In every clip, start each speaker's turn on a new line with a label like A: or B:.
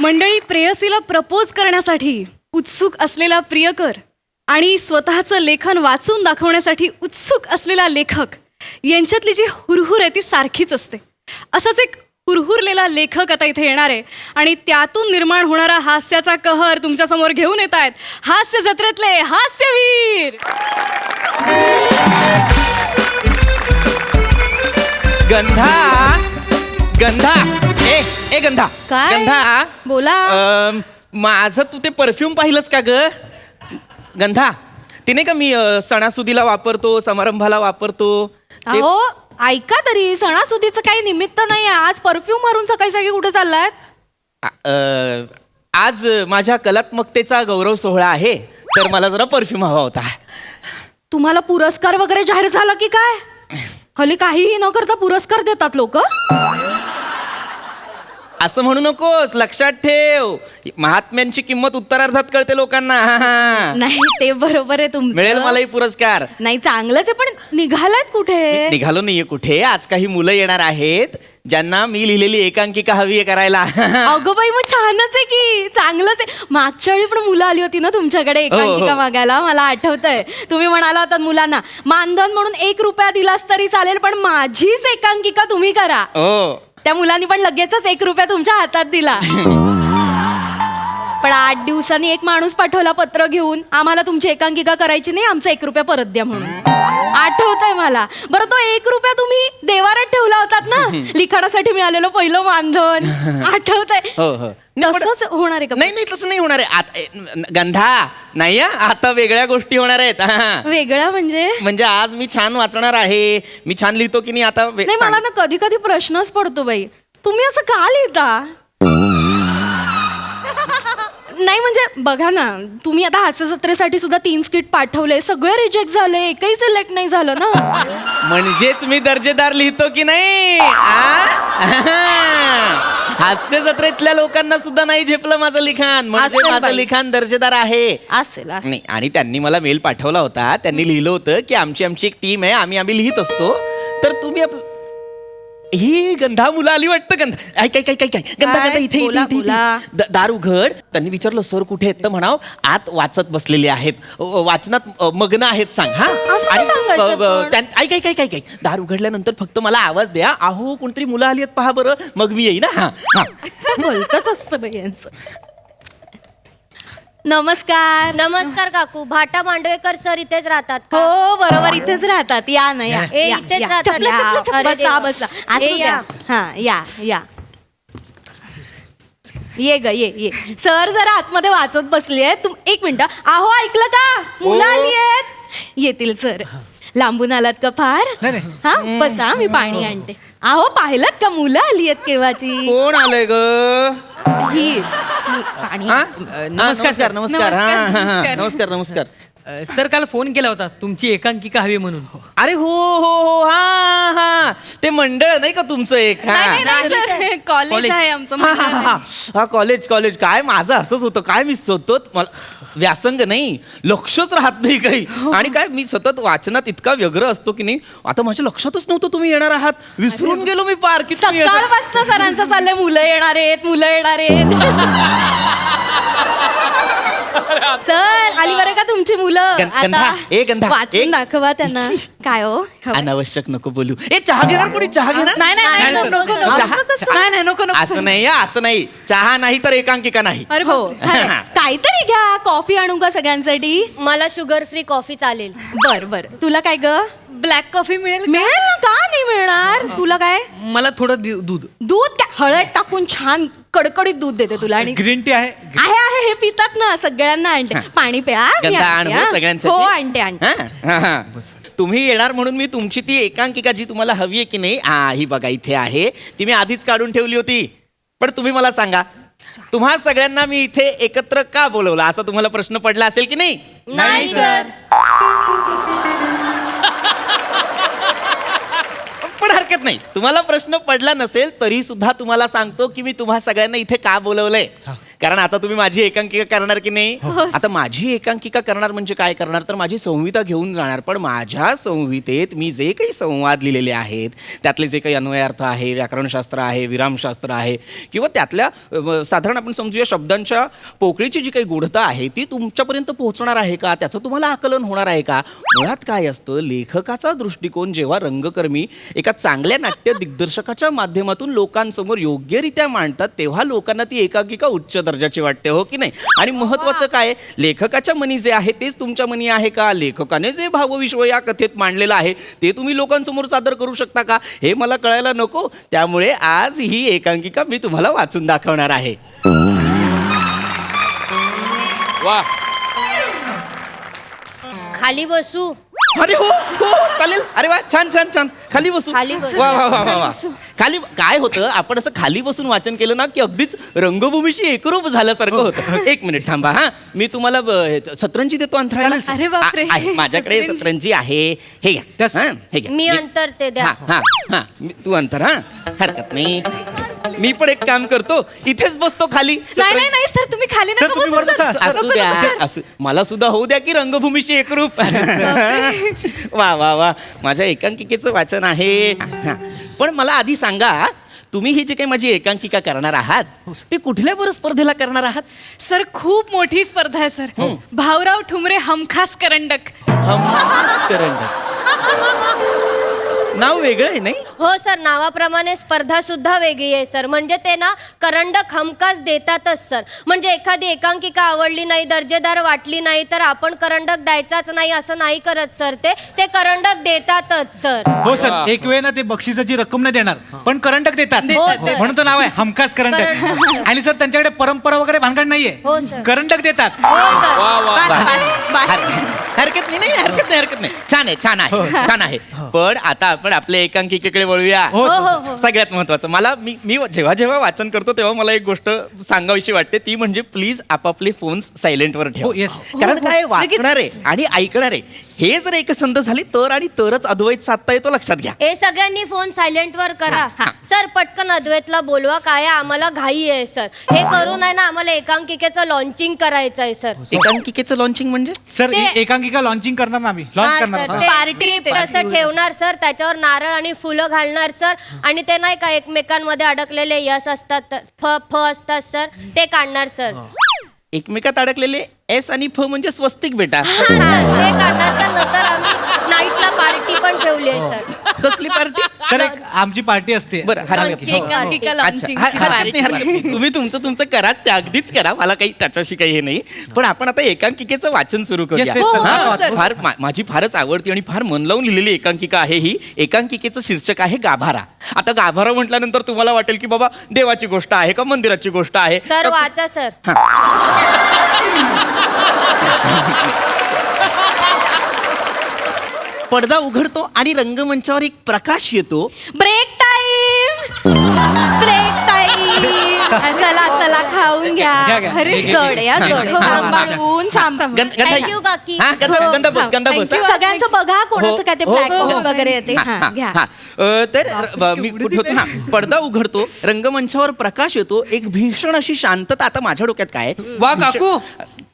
A: मंडळी, प्रेयसीला प्रपोज करण्यासाठी उत्सुक असलेला प्रियकर आणि स्वतःचं लेखन वाचून दाखवण्यासाठी उत्सुक असलेला लेखक यांच्यातली जी हुरहुर आहे ती सारखीच असते. असाच एक हुरहुरलेला लेखक आता इथे येणार आहे आणि त्यातून निर्माण होणारा हास्याचा कहर तुमच्यासमोर घेऊन येत आहेत हास्य जत्रेतले हास्यवीर.
B: गंधा गंधा ए गंधा
A: काय?
B: गंधा
A: बोला.
B: माझं तू ते परफ्यूम पाहिलंस का ग गंधा? ते नाही का मी सणासुदीला वापरतो, समारंभाला वापरतो ते.
C: अहो ऐका तरी, सणासुदीचं काही निमित्त नाही. आज परफ्यूम मारून सकाळी सकाळी कुठे चाललाय?
B: आज माझ्या कलात्मकतेचा गौरव सोहळा आहे, तर मला जरा परफ्यूम हवा होता.
C: तुम्हाला पुरस्कार वगैरे जाहीर झाला की काय? हल्ली काहीही न करता पुरस्कार देतात लोक.
B: असं म्हणू नकोस, लक्षात ठेव, महात्म्यांची किंमत उत्तरार्धात कळते लोकांना.
C: नाही ते बरोबर आहे तुमचं.
B: मिळेल मलाही पुरस्कार.
C: नाही चांगलंच आहे, पण निघालात कुठे?
B: निघालो नाहीये कुठे. आज काही मुलं येणार आहेत ज्यांना मी लिहिलेली एकांकिका हवी आहे करायला.
C: अगं बाई, मग छानच आहे की, चांगलंच आहे. मागच्या वेळी पण मुलं आली होती ना तुमच्याकडे एकांकिका मागायला, मला आठवतंय. तुम्ही म्हणाला होता मुलांना मानधन म्हणून 1 रुपया दिलास तरी चालेल, पण माझीच एकांकिका तुम्ही करा. त्या मुलांनी पण लगेचच 1 रुपया तुमच्या हातात दिला. पण 8 दिवसांनी एक माणूस पाठवला पत्र घेऊन, आम्हाला तुमची एकांकिका करायची नाही, आमचा 1 रुपया परत द्या म्हणून. आठवतंय मला. बरं, तो 1 रुपया तुम्ही देवारात ठेवला होतात ना, लिखाणासाठी मिळालेलं पहिलं मानधन. आठवतंय? तसंच होणार आहे का?
B: नाही तसं नाही होणार आहे गंधा. नाही आता वेगळ्या गोष्टी होणार आहेत.
C: वेगळं म्हणजे
B: आज मी छान वाचणार आहे, मी छान लिहितो की नाही आता.
C: नाही, मला ना कधी कधी प्रश्नच पडतो बाई, तुम्ही असं का लिहिता? नाही म्हणजे बघा ना, तुम्ही आता हास्य जत्रेसाठी सुद्धा 3 स्किट पाठवले, सगळे रिजेक्ट झाले, एकही सिलेक्ट नाही झालं ना.
B: म्हणजेच मी दर्जेदार लिहितो की नाही? हास्य जत्रेतल्या लोकांना सुद्धा नाही झेपलं माझं लिखाण, म्हणजे माझं लिखाण दर्जेदार आहे.
C: असेल
B: नाही. आणि त्यांनी मला मेल पाठवला होता, त्यांनी लिहिलं होतं की आमची एक टीम आहे, आम्ही लिहित असतो, तर तुम्ही ही गंधा मुलं आली वाटतं. गंधा ऐक गंधा इथे दार उघड. त्यांनी विचारलं सर कुठे आहेत, तर म्हणाव आत वाचत बसलेले आहेत, वाचनात मग्न आहेत, सांग. ऐक दार उघडल्यानंतर फक्त मला आवाज द्या, अहो कोणतरी मुलं आली आहेत पहा बरं, मग मी येईन.
C: बोलतच असतं बाई यांचं. नमस्कार.
D: नमस्कार काकू. भाटा मांडवेकर सर इथेच राहतात का?
C: हो बरोबर, इथेच राहतात. या ना, या
D: इथेच राहतात.
C: बसा बसा. असू द्या. हा या ये ग ये. सर जरा आतमध्ये वाचत बसली आहे. 1 मिनिट. अहो ऐकलं का, मुलं आली आहेत. येतील सर. लांबून आलात का फार? हा बसा, मी पाणी आणते. अहो पाहिलात का, मुलं आली आहेत केव्हाची.
B: कोण आलंय ग?
C: ही पाणी.
B: नमस्कार. नमस्कार.
E: सर काल फोन केला होता तुमची एकांकिका हवी म्हणून.
B: अरे हो हा ते मंडळ नाही का तुमचं एक?
A: कॉलेज आहे आमचं.
B: हा कॉलेज. काय माझं असंच होतं, काय मी सतत, मला व्यासंग नाही, लक्षच राहत नाही काही. आणि काय मी सतत वाचनात इतका व्यग्र असतो की नाही, आता माझ्या लक्षातच नव्हतं तुम्ही येणार आहात. विसरून गेलो मी पार की
C: सकाळपासून सरांचं चाललंय मुलं येणार आहेत. सर आली बरं का तुमची मुलं.
B: गंधा
C: वाचून दाखवा त्यांना. काय हो,
B: अनावश्यक नको बोलू. चहा घेणार कोणी? चहा घेणार?
A: नाही नको.
B: असं नाही. चहा नाही तर एकांकिका नाही.
C: हो काहीतरी घ्या. कॉफी आणू का सगळ्यांसाठी?
D: मला शुगर फ्री कॉफी चालेल.
C: बर. तुला काय ग?
A: ब्लॅक कॉफी मिळेल
C: ना. का नाही मिळणार? तुला काय?
E: मला थोडं दूध
C: काय हळद टाकून छान कडकडीत दूध देते तुला. आणि
B: ग्रीन टी आहे?
C: हे पितात ना, सगळ्यांना आणते. पाणी प्या. हो आणते.
B: तुम्ही येणार म्हणून मी तुमची ती एकांकिका जी तुम्हाला हवी आहे की नाही, ही बघा इथे आहे. ती मी आधीच काढून ठेवली होती. पण तुम्ही मला सांगा, तुम्हा सगळ्यांना मी इथे एकत्र का बोलवलं, असा तुम्हाला प्रश्न पडला असेल की नाही?
D: नाही सर.
B: पण हरकत नाही, तुम्हाला प्रश्न पडला नसेल तरी सुद्धा तुम्हाला सांगतो की मी तुम्हा सगळ्यांना इथे का बोलवलंय. कारण आता तुम्ही माझी एकांकिका करणार की नाही आता माझी एकांकिका करणार म्हणजे काय करणार तर माझी संहिता घेऊन जाणार पण माझ्या संहितेत मी जे काही संवाद लिहिलेले आहेत त्यातले जे काही अन्वयार्थ आहे व्याकरणशास्त्र आहे विरामशास्त्र आहे किंवा त्यातल्या साधारण आपण समजूया शब्दांच्या पोकळीची जी काही गूढता आहे ती तुमच्यापर्यंत पोहोचणार आहे का त्याचं तुम्हाला आकलन होणार आहे का मुळात काय असतं लेखकाचा दृष्टिकोन जेव्हा रंगकर्मी एका चांगल्या नाट्य दिग्दर्शकाच्या माध्यमातून लोकांसमोर योग्यरित्या मांडतात तेव्हा लोकांना ती एकांकिका उच्च दर्जाची वाटते हो की नाही आणि महत्वाचं काय लेखकाच्या मनी जे आहे तेच तुमच्या मनी आहे का लेखकाने जे भावविश्व या कथेत मांडलेलं आहे ते तुम्ही लोकांसमोर सादर करू शकता का हे मला कळायला नको त्यामुळे आज ही एकांकिका मी तुम्हाला वाचून दाखवणार आहे
F: वा
D: खाली बसू
B: अरे हो हो चालेल अरे वा छान छान छान खाली बसू
D: खाली बसू.
B: वा वा वा वा वा खाली काय होतं आपण असं खाली बसून वाचन केलं ना की अगदीच रंगभूमीशी एकरूप झाल्यासारखं होतं एक मिनिट थांबा हा मी तुम्हाला सतरंजी देतो अंतराळाला
A: अरे बापरे.
B: आहे, माझ्याकडे सतरंजी आहे हे घ्या हा, हे घ्या
D: मी अंतर ते द्या
B: हा हा हा तू अंतर हा हरकत नाही मी पण एक काम करतो इथेच बसतो खाली
A: नाही नाही नाही सर तुम्ही खाली नका
F: तुम्ही
A: बसू,
F: वर बसा.
A: सर.
B: असू
A: नको,
B: द्या
A: नको, सर.
B: असू मला सुद्धा होऊ द्या की रंगभूमीशी एकरूप वा वा वा माझ्या एकांकिकेचं वाचन आहे हा. पण मला आधी सांगा तुम्ही ही जी काही माझी एकांकिका करणार आहात ते कुठल्या बरं स्पर्धेला करणार आहात
A: सर खूप मोठी स्पर्धा आहे सर भाऊराव ठुमरे हमखास करंडक
B: हमखास करंडक नाव वेगळं आहे नाही
D: हो सर नावाप्रमाणे स्पर्धा सुद्धा वेगळी आहे सर म्हणजे ते ना करंडक हमखास देतातच सर म्हणजे एखादी एकांकिका आवडली नाही दर्जेदार वाटली नाही तर आपण करंडक द्यायचाच नाही असं नाही करत सर ते करंडक देतातच सर
F: हो सर एक वेळ ना ते बक्षिसाची रक्कम नाही देणार पण करंटक देतात
D: हो, सर.
F: म्हणून तो नाव आहे हमखास करंटक आणि सर त्यांच्याकडे परंपरा वगैरे भानगड नाहीये
D: हो, सर.
F: करंटक देतात
D: हो सर
A: बस, बस, बस.
B: हरकत नाही हरकत नाही छान आहे छान आहे पण आता आपण आपल्या एकांकिकेकडे वळूया
F: हो,
B: सगळ्यात महत्वाचं मला मी जेव्हा जेव्हा वाचन करतो तेव्हा मला एक गोष्ट सांगावीशी वाटते ती म्हणजे प्लीज आपापले फोन्स सायलेंटवर
F: हो,
B: ठेवा
F: yes.
B: कारण काय वाचणारे आणि ऐकणारे हे जर एकसंध झाली तर आणि तरच अद्वैत साधता येतो लक्षात घ्या
D: हे सगळ्यांनी फोन सायलेंट वर करा सर पटकन अद्वैतला बोलवा काय आहे, आम्हाला घाई आहे सर हे करून आहे ना आम्हाला एकांकिकेचं लॉन्चिंग करायचं आहे सर
B: एकांकिकेचं लॉन्चिंग म्हणजे
F: सर
D: ते-
F: एकांकिका लॉन्चिंग करणार ना आम्ही लॉन्च करणार ना.
A: पार्टी
D: असं ठेवणार सर त्याच्यावर नारळ आणि फुलं घालणार सर आणि ते नाही का एकमेकांमध्ये अडकलेले यश असतात तर फ असतात सर ते काढणार सर
B: एकमेकात अडकलेले एस आणि फ म्हणजे स्वस्तिक बेटा
D: हा, सर, ते काढणार तर नंतर आम्ही नाईटला पार्टी पण ठेवली आहे सर
B: कसली पार्टी
F: सर एक आमची पार्टी असते
B: बरं हरकत
A: आमची
B: नाही.
A: एकांकिका
B: अच्छा,
A: लॉन्चिंगची
B: हरकत नाही,
A: पार्टी.
B: हरकत नाही. तुम्ही तुमचं करा ते अगदीच करा मला काही त्याच्याशी काही हे नाही पण आपण आता एकांकिकेचं वाचन सुरू करूया
F: Yes, yes,
A: हो,
B: हा,
A: हो, sir.
B: फार माझी फारच आवडती आणि फार मन लावून लिहिलेली एकांकिका आहे ही एकांकिकेचं शीर्षक आहे गाभारा आता गाभारा म्हटल्यानंतर तुम्हाला वाटेल की बाबा देवाची गोष्ट आहे का मंदिराची गोष्ट आहे
D: सर वाचा सर
B: पडदा उघडतो आणि रंगमंचावर एक प्रकाश येतो
C: ब्रेक टाइम ब्रेक टाइम चला चला खाऊन घ्या
F: घ्या, घ्या.
C: अरे
F: घे, घे,
C: जड
F: घे.
C: या
F: घे,
C: जड
F: घे.
C: सांभाळून सांभाळून
D: Thank you, काकी.
B: गंधा बस हा.
C: सगळ्यांचं बघा कोणाचं काय ते
B: हो,
C: ब्लॅक
B: हो,
C: बॉक्स
B: हो.
C: वगैरे येते हा घ्या
B: तर मी कुठे होतो हा पडदा उघडतो रंगमंचावर प्रकाश येतो एक भीषण अशी शांतता आता माझ्या डोक्यात काय आहे?
E: वा काकू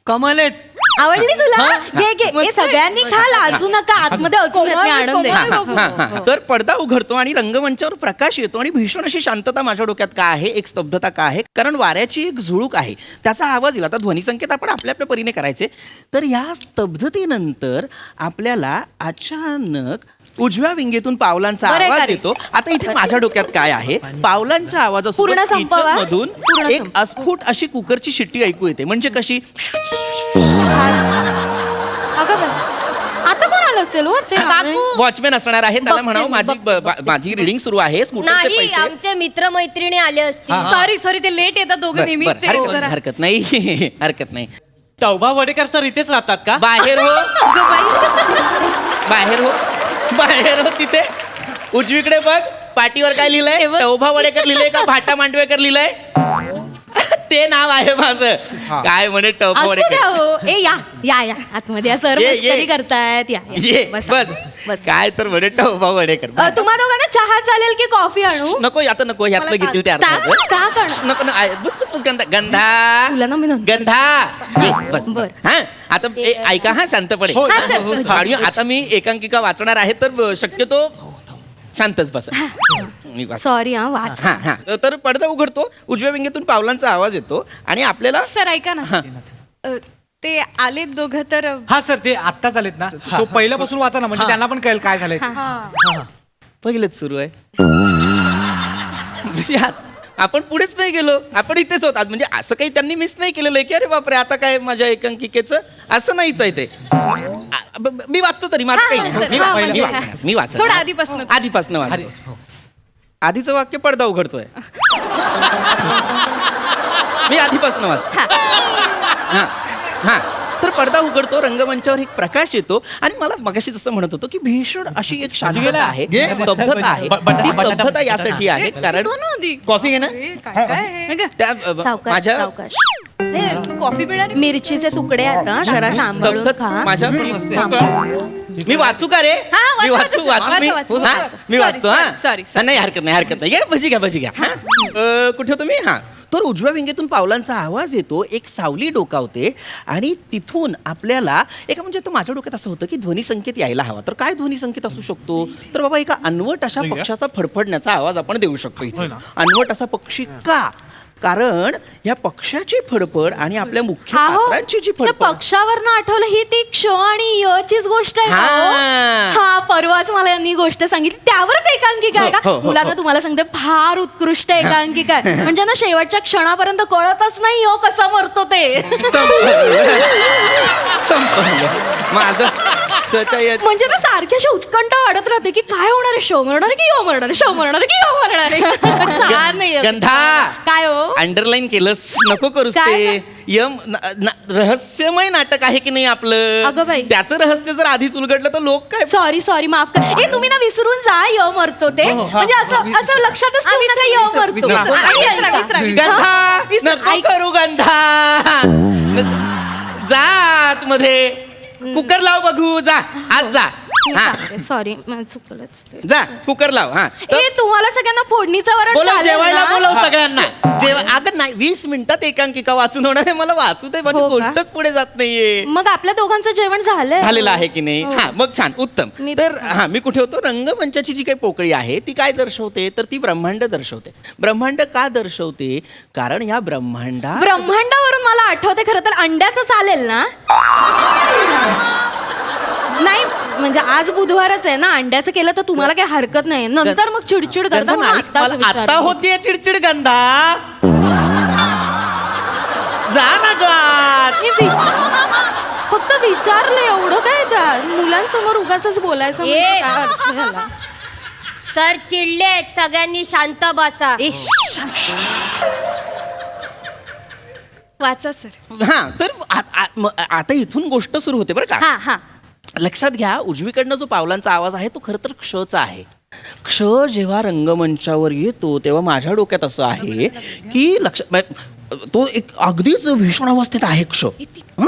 E: कमाल आहेत
C: आवडली तुला घे घे हे सगळ्यांनी खा लाजू नका आतमध्ये अजून येत, मी आणून दे
B: हा, हा, हा, हा. तर पडदा उघडतो आणि रंगमंचावर प्रकाश येतो आणि भीषण अशी शांतता माझ्या डोक्यात का आहे एक स्तब्धता का आहे कारण वाऱ्याची एक झुळूक आहे त्याचा आवाज येईल आता ध्वनिसंकेत आपण आपल्या आपल्या परीने करायचे तर या स्तब्धतेनंतर आपल्याला अचानक उजव्या विंगेतून पावलांचा
C: बरं,
B: आवाज
C: खरं.
B: येतो आता इथे माझ्या डोक्यात काय आहे पावलांच्या
C: पूर्ण
B: आवाजासोबत
C: संपवा.
B: मधून
C: पूर्ण
B: एक
C: संपवा.
B: अस्फुट अशी कुकरची शिट्टी ऐकू येते म्हणजे कशी
C: अगं बाई, आता कोण आलं असेल हो ते
D: काकू
B: वॉचमॅन असणार आहे त्याला
C: बघते
B: म्हणावं
C: मी,
B: माझी रिडिंग सुरू आहे स्कूटरचे
D: नाही
B: पैसे
D: आमचे मित्र मैत्रिणी आले असतील
A: सॉरी ते लेट येतात दोघं
B: बरं,
A: नेहमी
B: बरं,
A: ते
B: हरकत-
A: जरा-
B: हरकत नाही हरकत नाही
E: टौबा वडेकर सर इथेच राहतात का
B: बाहेर हो बाहेर हो तिथे उजवीकडे बघ पाटीवर काय लिहिलंय
C: हे बघ.
B: टौभा वडेकर लिहिलंय का भाटा मांडवेकर लिहिलंय ते नाव आहे माझं काय म्हणे टौभा
C: असू द्या
B: वडेकर
C: हो ए या या या आतमध्ये या सर
B: ये, ये.
C: मस्करी करतायत या
B: ये
C: बसा.
B: बस
C: बस.
B: काय तर वडेट्टा उभा वडेकर
C: तुम्हा दोघांना चहा चालेल की कॉफी आणू
B: नको आता नको ह्यातलं
A: मला
B: घेतील ते
C: का करणार?
B: नको ना बस बस बस गंधा
C: तुला ना मी नंतर-
B: गंधा ये, बस
C: बर.
B: हा आता ऐका हा शांतपणे
F: हो,
C: हा, सर.
B: आणि आता मी एकांकिका वाचणार आहे तर शक्यतो शांतच बस मी वाच-
C: सॉरी हा वाच
B: हा हा तर पडदा उघडतो उजव्या विंगेतून पावलांचा आवाज येतो आणि आपल्याला
A: सर ऐका ना
B: हा.
A: ते आलेत दोघं तर
F: हा सर ते आत्ताच आलेत ना सो पहिल्यापासून वाचा ना म्हणजे त्यांना पण कळेल काय झालंय ते.
B: पहिलेच सुरू आहे म्हणजे आपण पुढेच नाही गेलो आपण इथेच होत म्हणजे असं काही त्यांनी मिस नाही केलेलं आहे की अरे बापरे आता काय माझ्या एकांकिकेचं असं नाहीच आहे ते मी वाचतो तरी माझं काही नाही मी
C: हा,
B: वा-
C: म्हणजे-
B: मी वाचतो
A: थोडं आधीपासून
B: आधीपासून वाचतो आधीचं वाक्य पडदा उघडतोय मी आधीपासून वाचतो हा हा तर पडदा उघडतो रंगमंचावर एक प्रकाश येतो आणि मला मगाशी जसं म्हणत होतो की भीषण अशी एक शांतता आहे
E: घे.
B: स्तब्धता आहे ती स्तब्धता यासाठी आहे कारण
E: कॉफी घे ना
B: त्या
C: सावकाश
B: माझ्या
C: सावकाश
A: तू कॉफी पिणार आहे?
C: मिरचीचे तुकडे आता जरा सांभाळून
B: स्तब्धता
C: खा
B: माझ्या मी वाचू का रे
A: हा,
B: मी
A: वाचा,
B: वाचू
A: वाचा,
B: वाचू मी
A: वाचा, वाचा,
B: हा?
A: वाचा.
B: मी
A: Sorry,
B: वाचतो हा
A: sorry, sorry.
B: नाही हरकत नाही भजी घ्या हा कुठे होतो मी हा तर उजव्या विंगेतून पावलांचा आवाज येतो एक सावली डोकावते आणि तिथून आपल्याला एका म्हणजे तर माझ्या डोक्यात असं होतं की ध्वनी संकेत यायला हवा तर काय ध्वनी संकेत असू शकतो तर बाबा एका अनवट अशा पक्षाचा फडफडण्याचा आवाज आपण देऊ शकतो इथे अनवट असा पक्षी का कारण या पक्षाची फडफड आणि आपल्या मुख्य पात्रांची जी
C: त्या
B: फडफड
C: पक्षावरनं आठवलं ही ती क्ष आणि यचीच गोष्ट आहे का हो?
B: हा.
C: हा परवाच मला यांनी गोष्ट सांगितली त्यावरच एकांकिका आहे
B: हो,
C: का
B: हो, हो,
C: मुलांना तुम्हाला सांगते फार उत्कृष्ट एकांकिका आहे म्हणजे ना शेवटच्या क्षणापर्यंत कळतच नाही हो कसं मरतो ते
B: संपलं माझं सच्या या-
C: म्हणजे ना सारखी अशी उत्कंठा वाढत राहते की काय होणार आहे शो मरणार आहे की यो मरणार आहे शो मरणार आहे की यो मरणार आहे छान नाही
B: गंधा
C: काय हो
B: अंडरलाईन केलंस नको करूस
C: काय?
B: ते रहस्यमय नाटक आहे की नाही आपलं
C: अगं बाई.
B: त्याचं रहस्य जर आधीच उलगडलं तर लोक काय
C: सॉरी माफ कर ए तुम्ही ना विसरून जा य मरतो ते म्हणजे असं लक्षातच ठेवू नका य मरतो
E: विसरा.
C: आणि विसरा.
B: गंधा नको करू गंधा जा आतमध्ये कुकर लाव बघू जा आज जा हा
C: सॉरी चुकलंच ते.
B: जा कुकर लाव हा
C: ए तुम्हाला सगळ्यांना फोडणीचं वरण
B: बोलव
C: चालेल
B: जेवायला
C: ना?
B: बोलव सगळ्यांना अगं नाही 20 मिनिटात एकांकिका वाचून होणार आहे मला वाचू दे माझी
C: हो का?
B: गोष्टच पुढे जात नाहीये
C: मग आपल्या दोघांचं जेवण झालंय
B: झालेलं आहे की नाही
C: हो.
B: हा मग छान उत्तम
C: मी-
B: तर हा मी कुठे होतो रंगमंचाची जी काही पोकळी आहे ती काय दर्शवते तर ती ब्रह्मांड दर्शवते ब्रह्मांड का दर्शवते कारण या
C: ब्रह्मांडावरून मला आठवते खरं तर अंड्याचं चालेल ना नाही म्हणजे आज बुधवारच आहे ना अंड्याचं केलं तर तुम्हाला काही हरकत नाही नंतर मग चिडचिड करता
B: गंधा
C: म्हणून
B: नाही,
C: आत्ताच
B: मला आता
C: विचारलं.
B: होतीये चिडचिड गंधा जा ना गात
C: मी फक्त विचारलं एवढं काय त्या मुलांसमोर उगाच बोलायचं म्हणजे
D: ए.
C: काय अर्थ झाला?
D: सर चिडलेत सगळ्यांनी शांत बसा
C: ए,
A: वाचा सर
B: हा तर आता इथून गोष्ट सुरू होते बरं का
A: हा हा
B: लक्षात घ्या उजवीकडनं जो पावलांचा आवाज आहे तो खरं तर क्षचा आहे क्ष जेव्हा रंगमंचावर येतो तेव्हा माझ्या डोक्यात असं आहे की तो एक अगदीच भीषण अवस्थेत आहे क्ष हं?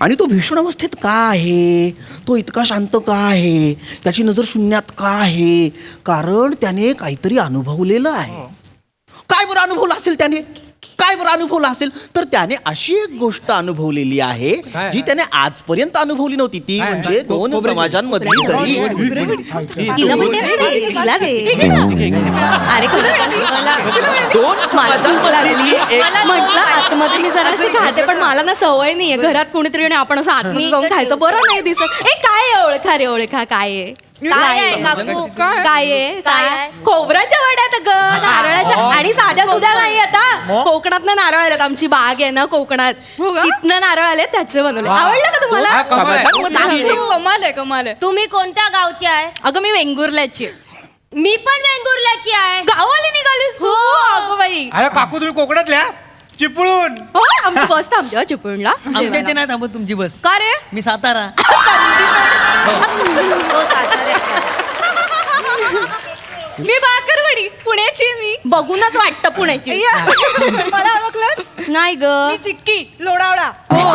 B: आणि तो भीषण अवस्थेत का आहे तो इतका शांत का आहे त्याची नजर शून्यात का आहे कारण त्याने काहीतरी अनुभवलेलं आहे काय बरं अनुभवलं असेल त्याने काय बरं अनुभवलं असेल तर त्याने अशी एक गोष्ट अनुभवलेली आहे जी त्याने आजपर्यंत अनुभवली नव्हती ती म्हणजे दोन समाजांमधली दरी
C: तिला म्हणते ना रे, तिला दे. अरे
B: दोन समाजांमधली एक
C: म्हटलं आतमध्ये मी जरा अशी खाते पण मला ना सवय नाहीये घरात कोणीतरी आणि आपण असं आतमध्ये जाऊन खायचं बरं नाही दिसत ए काय आहे ओळखा रे ओळखा काय आहे
D: काय आहे काकू
C: काय आहे
D: काय आहे?
C: खोबऱ्याच्या वड्यात ग नारळाच्या आणि साध्या सुद्धा नाही आता कोकणात नारळ आलेत आमची बाग आहे ना कोकणात इथनं नारळ आले त्याचे बनवले आवडलं का
F: हा,
C: तुम्हाला
F: कमाल आहे.
B: समाजांमधली एक-
A: कमाल आहे कमाल आहे
D: तुम्ही कोणत्या गावची आहे
C: अगं मी वेंगुर्ल्याची आहे.
D: मी पण वेंगुर्ल्याची आहे
C: गावाला निघालीस तू अगं बाई
F: अरे काकू तुम्ही कोकणातल्या चिपळून
C: हो आमची बस थांबते हो चिपळूणला
E: आमच्या इथे नाही थांबत तुमची बस
C: का रे
E: मी सातारा
D: तो साताऱ्याचा आहे.
A: मी बाकरवडी पुण्याची मी
C: बघूनच वाटतं पुण्याची
A: मला ओळखलं
C: नाही ग
A: मी चिक्की लोणावळा
C: हो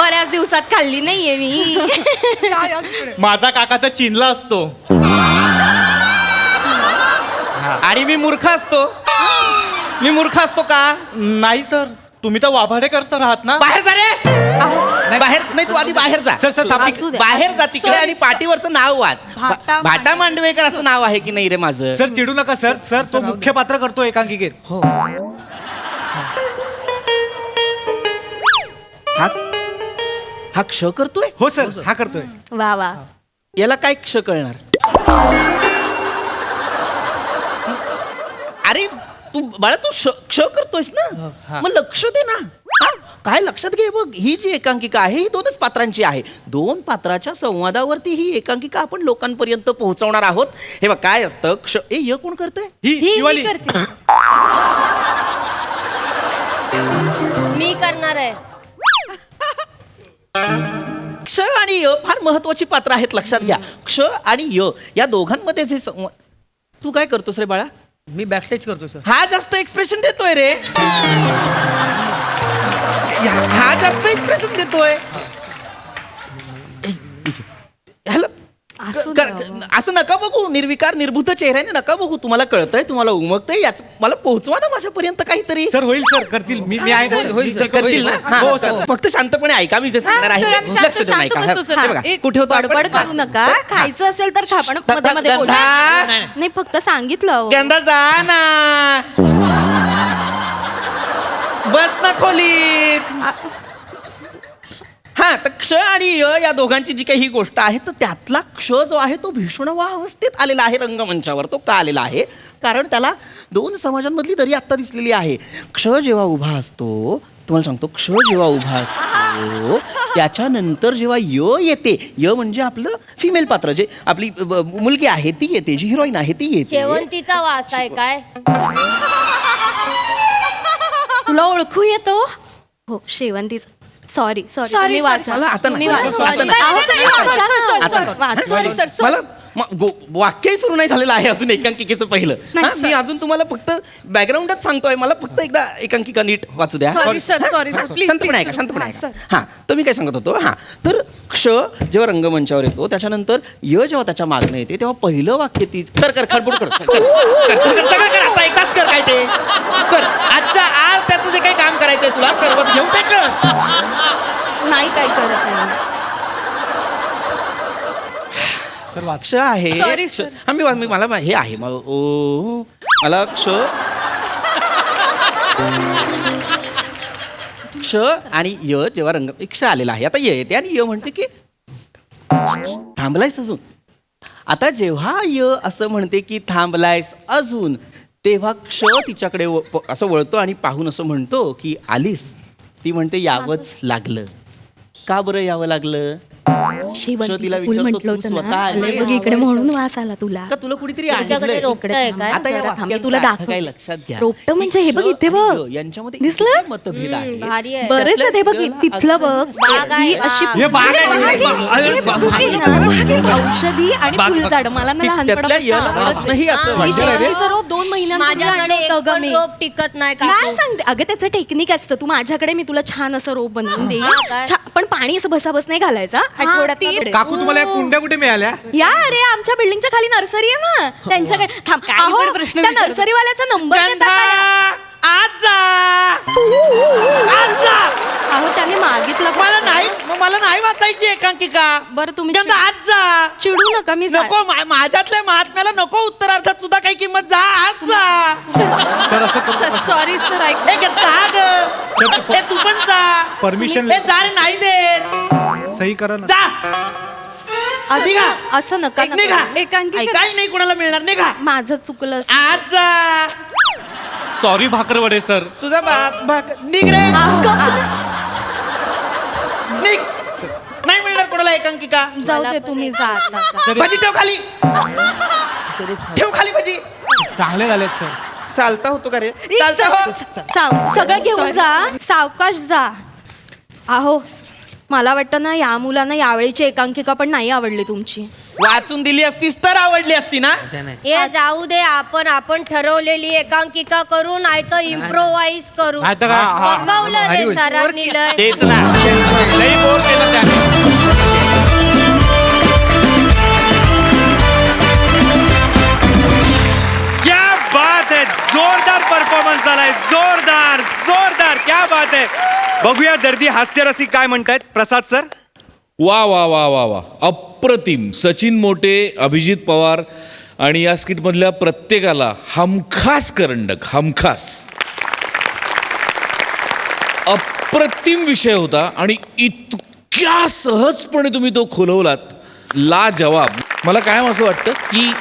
C: बऱ्याच दिवसात खाल्ली नाहीये मी.
G: माझा काका तर चीनला असतो.
B: आणि मी मूर्ख असतो. मी मूर्ख असतो का?
G: नाही सर, तुम्ही तर वाभाडेकर सर आहात ना.
B: बाहेर जा रे. बाहेर नाही, तू आधी बाहेर जा.
F: सर सर थांबा.
C: असू द्या.
B: बाहेर जा तिकडे आणि पाठीवरचं नाव वाच. भाटा मांडवेकर असं नाव आहे की नाही रे माझं?
F: सर चिडू नका सर. सर तो मुख्य पात्र करतो एकांकिकेत.
B: हा क्ष करतोय?
F: हो सर हा करतोय.
C: वा वा.
B: याला काय क्ष कळणार? अरे तू बाळा, तू क्ष करतोयस ना, मग लक्ष दे ना. हा, काय लक्षात घे बघ, ही जी एकांकिका आहे ही 2च पात्रांची आहे. 2 पात्राच्या संवादावरती ही एकांकिका आपण लोकांपर्यंत पोहोचवणार आहोत. हे बघ काय असतं, क्ष य कोण करतंय?
F: ही वाली.
C: करते.
D: मी करणार आहे.
B: क्ष आणि य फार महत्वाची पात्र आहेत, लक्षात घ्या. क्ष आणि य या दोघांमध्ये जे तू काय करतोस रे बाळा?
E: मी बॅकस्टेज करतो सर.
B: हा जास्त एक्सप्रेशन देतोय रे. हा जास्त एक्सप्रेशन देतोय. ह्याला
C: असू
B: कर-
C: द्या.
B: असं नका बघू, निर्विकार निर्भूत चेहऱ्याने नका बघू. तुम्हाला कळतंय, तुम्हाला उमगतंय, याच मला पोहोचवा ना माझ्यापर्यंत काहीतरी.
F: सर होईल सर करतील. मी आहे ना, सर.
E: होईल,
B: ते करतील ना? हा,
F: हो, सर.
B: फक्त शांतपणे ऐका, मी जे सांगणार आहे
A: सर,
B: ते.
A: आम्ही शांत-
B: लक्ष देऊन ऐका.
A: शांत बसतो, सर.
B: हे बघा,
A: एक
B: कुठे होतो आपण?
C: बडबड करू नका. खायचं असेल तर खा, पण
B: ध-
C: मध्ये मध्ये
B: ध-
C: बोला.
B: गंधा.
C: नाही फक्त सांगितलं अहो.
B: गंधा जा ना, बस ना खोलीत. हा, तर क्ष आणि य या दोघांची जी काही ही गोष्ट आहे, तर त्यातला क्ष जो आहे तो भीष्णवा अवस्थेत आलेला आहे रंगमंचावर. तो का आलेला आहे? कारण त्याला 2 समाजांमधली दरी आत्ता दिसलेली आहे. क्ष जेव्हा उभा असतो, तुम्हाला सांगतो, क्ष जेव्हा उभा असतो त्याच्यानंतर जेव्हा य येते, य म्हणजे आपलं फिमेल पात्र, जे आपली मुलगी आहे ती येते, जी हिरोईन आहे ती येते.
D: शेवंतीचा वास आहे काय?
C: तुला ओळखू येतो? हो शेवंतीच. सॉरी
A: Sorry,
C: तुम्ही
A: sir.
C: वाचा.
B: मला आता
C: तुम्ही
B: नाही.
C: वाचा.
B: आता
A: नाही, नाही, नाही,
C: वाचा
A: sir,
C: ना.
A: sir, sir,
C: आता
A: sir.
C: वाचा.
A: Sorry, sir, sorry.
B: मला वाक्यही सुरू नाही झालेलं आहे अजून एकांकिकेचं पहिलं.
A: नाही,
B: हा,
A: sir.
B: मी अजून तुम्हाला फक्त बॅकग्राऊंडच सांगतोय. मला फक्त एकदा एकांकिका नीट वाचू द्या.
A: Sorry, sir, sorry, sir. Please,
B: शांतपणे
A: please,
B: ऐका,
A: sir.
B: शांतपणे
A: हा,
B: ऐका.
A: sir.
B: हा, तर मी काय सांगत होतो, हा, तर क्ष जेव्हा रंगमंचावर येतो त्याच्यानंतर य जेव्हा त्याच्या मागणं येते तेव्हा पहिलं वाक्य ती कर खडबड कर सगळं कर, आता एकदाच कर. काय ते कर आज त्याचं जे काही काम करायचंय तुला करवत घेऊन ते कर.
C: नाही काय करत आहे.
F: सर वाच.
B: क्ष आहे.
A: Sorry,
B: क्ष-
A: sir.
B: हा, मी मला हे आहे मला क्ष क्ष आणि य जेव्हा रंग क्ष आलेला आहे, आता य येते आणि य म्हणते की थांबलायस अजून. आता जेव्हा य असं म्हणते की थांबलायस अजून, तेव्हा क्ष तिच्याकडे असं वळतो आणि पाहून असं म्हणतो की आलीस. ती म्हणते यावंच लागलं. का बरं यावं लागलं?
C: शेवंतीचं फुल
B: विचारतो,
C: म्हटलं
B: तू
C: होतं
B: स्वतः
C: ना.
B: आली
C: आलंय बघ इकडे म्हणून वास आला तुला.
B: का तुला कुणीतरी
D: तुझ्याकडे
B: आणलंय?
D: रोपटं काय?
B: आता या
C: जरा थांब,
B: वाक्याचा
C: तुला
B: अर्थ
C: दाखव.
B: काय लक्षात घ्या.
C: रोपटं म्हणजे हे बघ इथे बघ.
B: क्ष यांच्यामध्ये
C: दिसलं?
B: इतके मतभेद आहे.
D: भारी आहे.
C: बरेच आहे ते बघ तिथलं बघ.
D: बाग आहे,
C: ही अशी
D: बाग.
F: हे बाग आहे.
C: औषधी आणि फुलझाड मला ना
B: त्यातल्या याला आपणही असं वाटतं.
C: शेवंतीचं रोप 2 महिन्यांपूर्वी
D: माझ्याकडे
C: आणलं
D: एक
C: होतं ग
D: पण
C: मी.
D: रोप टिकत नाही का?
C: काय सांगते अगं, त्याचं टेक्निक असतं. तू माझ्याकडे, मी तुला छान असं रोप बनवून देईन.
D: हा, काय?
C: पण पाणी असं बसाबस नाही घालायचा. आठवड्यात
F: काकू तुम्हाला या कुंड्या कुठे मिळाल्या?
C: या अरे आमच्या बिल्डिंगच्या खाली नर्सरी आहे ना, त्यांच्याकडे थांब. अहो,
A: पण प्रश्न
C: त्या
A: विचारतो.
C: नर्सरीवाल्याचा नंबर देता
B: गंधा,
C: का?
B: आज जा. आज जा.
C: अहो त्याने मागितला पण.
B: मला नाही वाचायची एकांकिका.
C: बरं तुम्ही
B: गंधा, आज जा.
C: चिडू नका. मी जा-
B: नको माझ्यातल्या महात्म्याला नको उत्तरार्थात सुद्धा काही किंमत. जा आज जा.
F: सर असं करू नका.
A: सॉरी सर ऐक
B: ए, गंधा, ग. ए, तू पण जा.
F: परमिशन
B: ए, जा रे, नाही देत.
F: सही करा ना.
B: जा. निघा.
C: असं नका
B: निघा.
C: नका.
A: एकांकिका
B: काही नाही कोणाला मिळणार. निघा.
C: माझं चुकलं असं.
B: आज जा.
G: Sorry Bhakarwade sir.
B: तुझा बाप निघ रे. निघ. नाही मिळणार कोणाला एकांकिका.
C: जाऊ दे तुम्ही जा आता.
B: भाजी ठेव खाली. ठेव खाली भाजी.
F: चांगले झालेत सर.
B: चालता होतो का रे? चालता हो.
C: सगळं घेऊन जा, सावकाश जा. अहो मला वाटतं ना या मुलांना यावेळीची एकांकिका पण नाही आवडली तुमची.
B: वाचून दिली असतीस तर आवडली असती ना.
D: हे जाऊ दे, आपण ठरवलेली एकांकिका करू, नाही तर इम्प्रोवाइज करू.
F: नाहीतर काय?
D: बघवलं
F: भारी
D: रे
F: होईल.
D: सरांनी लय.
G: तेच ना लई बोर केलं त्याने.
H: क्या बात है, जोरदार परफॉर्मन्स झालाय, जोरदार जोरदार, क्या बात है. बघूया दर्दी हास्यरसिक काय म्हणतायत. प्रसाद सर.
I: वा वा वा वा वा, अप्रतिम. सचिन मोटे, अभिजित पवार आणि या स्किटमधल्या प्रत्येकाला हमखास करंडक, हमखास. अप्रतिम विषय होता आणि इतक्या सहजपणे तुम्ही तो खुलवलात, लाजवाब. मला कायम असं वाटतं की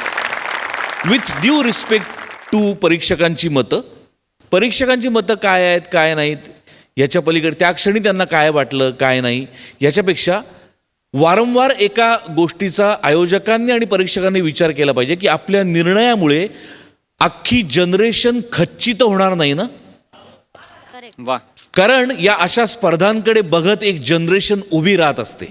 I: विथ ड्यू रिस्पेक्ट टू परीक्षकांची मतं काय आहेत काय नाहीत याच्या पलीकडे त्या क्षणी त्यांना काय वाटलं काय नाही याच्यापेक्षा वारंवार एका गोष्टीचा आयोजकांनी आणि परीक्षकांनी विचार केला पाहिजे की आपल्या निर्णयामुळे अख्खी जनरेशन खच्चित होणार नाही ना.
G: वा.
I: कारण या अशा स्पर्धांकडे बघत एक जनरेशन उभी राहत असते.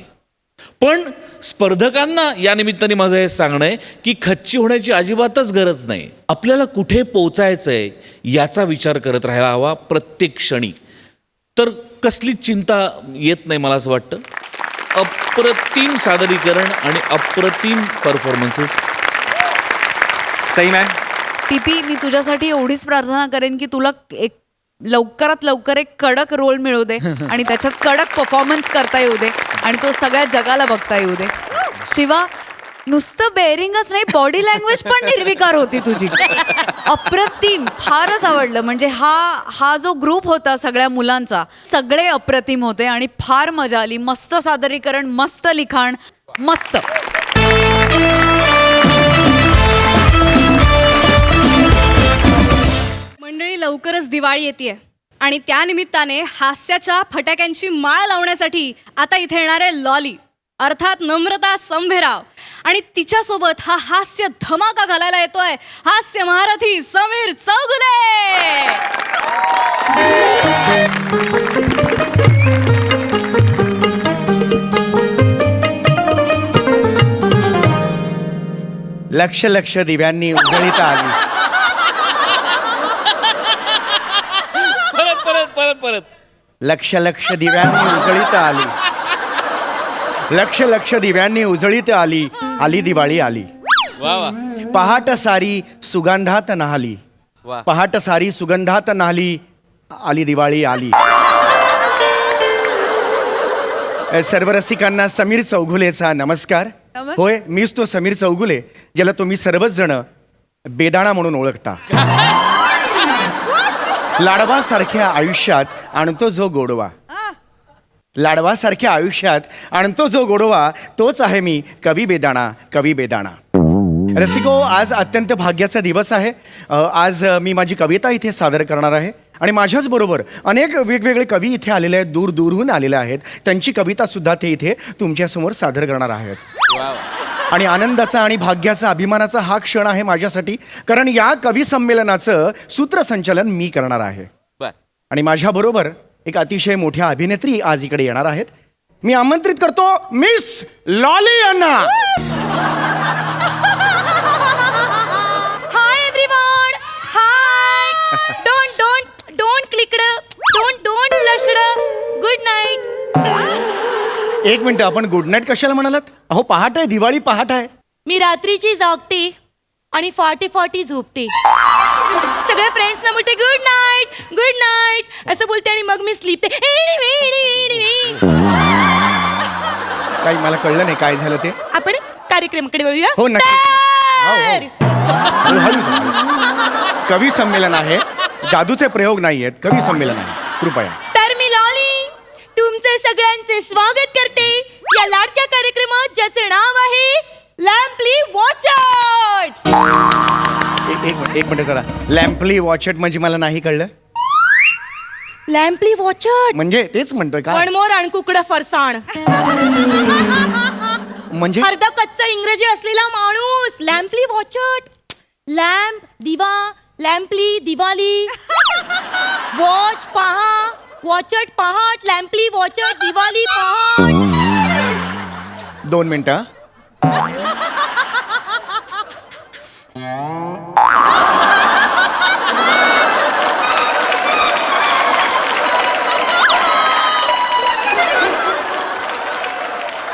I: पण स्पर्धकांना या निमित्ताने माझं हे सांगणं आहे की खच्ची होण्याची अजिबातच गरज नाही. आपल्याला कुठे पोचायचं आहे याचा विचार करत राहायला हवा प्रत्येक क्षणी. तर कसलीच चिंता येत नाही मला असं वाटतं. अप्रतिम सादरीकरण आणि अप्रतिम परफॉर्मन्सेस.
H: सई मॅम.
J: टीपी, मी तुझ्यासाठी एवढीच प्रार्थना करेन की तुला एक लवकरात लवकर एक कडक रोल मिळू दे आणि त्याच्यात कडक परफॉर्मन्स करता येऊ दे आणि तो सगळ्या जगाला बघता येऊ दे. शिवा, नुसतं बेअरिंगच नाही, बॉडी लँग्वेज पण निर्विकार होती तुझी. अप्रतिम, फारच आवडलं. म्हणजे हा जो ग्रुप होता सगळ्या मुलांचा, सगळे अप्रतिम होते आणि फार मजा आली. मस्त सादरीकरण, मस्त लिखाण, मस्त.
A: मंडळी, लवकरच दिवाळी येते आणि त्या निमित्ताने हास्याच्या फटाक्यांची माळ लावण्यासाठी आता इथे येणार आहे लॉली, अर्थात नम्रता संभेराव. आणि तिच्यासोबत हा हास्य धमाका घालायला येतोय हास्य महारथी समीर चौगुले.
F: लक्ष लक्ष दिव्यांनी उजळीता आली.
I: परत
F: लक्ष लक्ष दिव्यांनी उजळीत आली. लक्ष लक्ष दिव्यांनी उजळीत आली. आली दिवाळी आली.
I: वा वा.
F: पहाट सारी सुगंधात न्हाली. पहाट सारी सुगंधात न्हाली. आली दिवाळी आली. सर्व रसिकांना समीर चौगुलेचा नमस्कार. होय, मीच तो समीर चौगुले ज्याला तुम्ही सर्वच जण बेदाणा म्हणून ओळखता. लाडवासारख्या आयुष्यात आणतो जो गोडवा. लाडवासारख्या आयुष्यात आणतो जो गोडवा, तोच आहे मी कवी बेदाणा, कवी बेदाणा. रसिको, आज अत्यंत भाग्याचा दिवस आहे. आज मी माझी कविता इथे सादर करणार आहे आणि माझ्याच बरोबर अनेक वेगवेगळे कवी इथे आलेले आहेत, दूर दूरहून आलेले आहेत. त्यांची कविता सुद्धा ते इथे तुमच्यासमोर सादर करणार आहेत. आणि आनंदाचा आणि भाग्याचा, अभिमानाचा हा क्षण आहे माझ्यासाठी, कारण या कवी संमेलनाचं सूत्रसंचालन मी करणार आहे. आणि माझ्याबरोबर एक अतिशय मोठ्या अभिनेत्री आज इकडे येणार आहेत. मी आमंत्रित करतो मिस लॉली यांना.
A: Hi everyone, hi. Don't clicked, don't flushed. Good night.
F: एक मिनिट, आपण गुड नाईट कशाला म्हणालात? अहो, पहाट आहे, दिवाळी पहाट आहे.
A: मी रात्रीची जागते आणि फाटी झोपते. सगळ्या फ्रेंड्सना बोलते गुड नाईट असं बोलते आणि मग मी स्लीपते.
F: काही मला कळलं नाही काय झालं ते.
A: आपण कार्यक्रमाकडे वळूया.
F: हो, नक्की. हळू. कवी संमेलन आहे, जादूचे प्रयोग नाही आहेत, कवी संमेलन आहे, कृपया.
A: तर मी लॉली तुमचे सगळ्यांचे स्वागत करते या लाडक्या कार्यक्रमात ज्याचे नाव आहे लॅम्पली वॉचर्ड.
F: एक मिनिट जरा. लॅम्पली वॉचर्ड म्हणजे मला नाही कळलं.
A: लॅम्पली वॉचर्ड
F: म्हणजे तेच म्हणतोय का?
A: वणमोर आणि कुकडं फरसाण.
F: म्हणजे
A: अर्धा कच्चा इंग्रजी असलेला माणूस. लॅम्पली वॉचर्ड. लॅम्प दिवा, लॅम्पली दिवाळी. वॉच पहा,
C: वॉचट पहाट लॅम्पली वॉचट दिवाळी पहाट
F: 2 मिनिटं.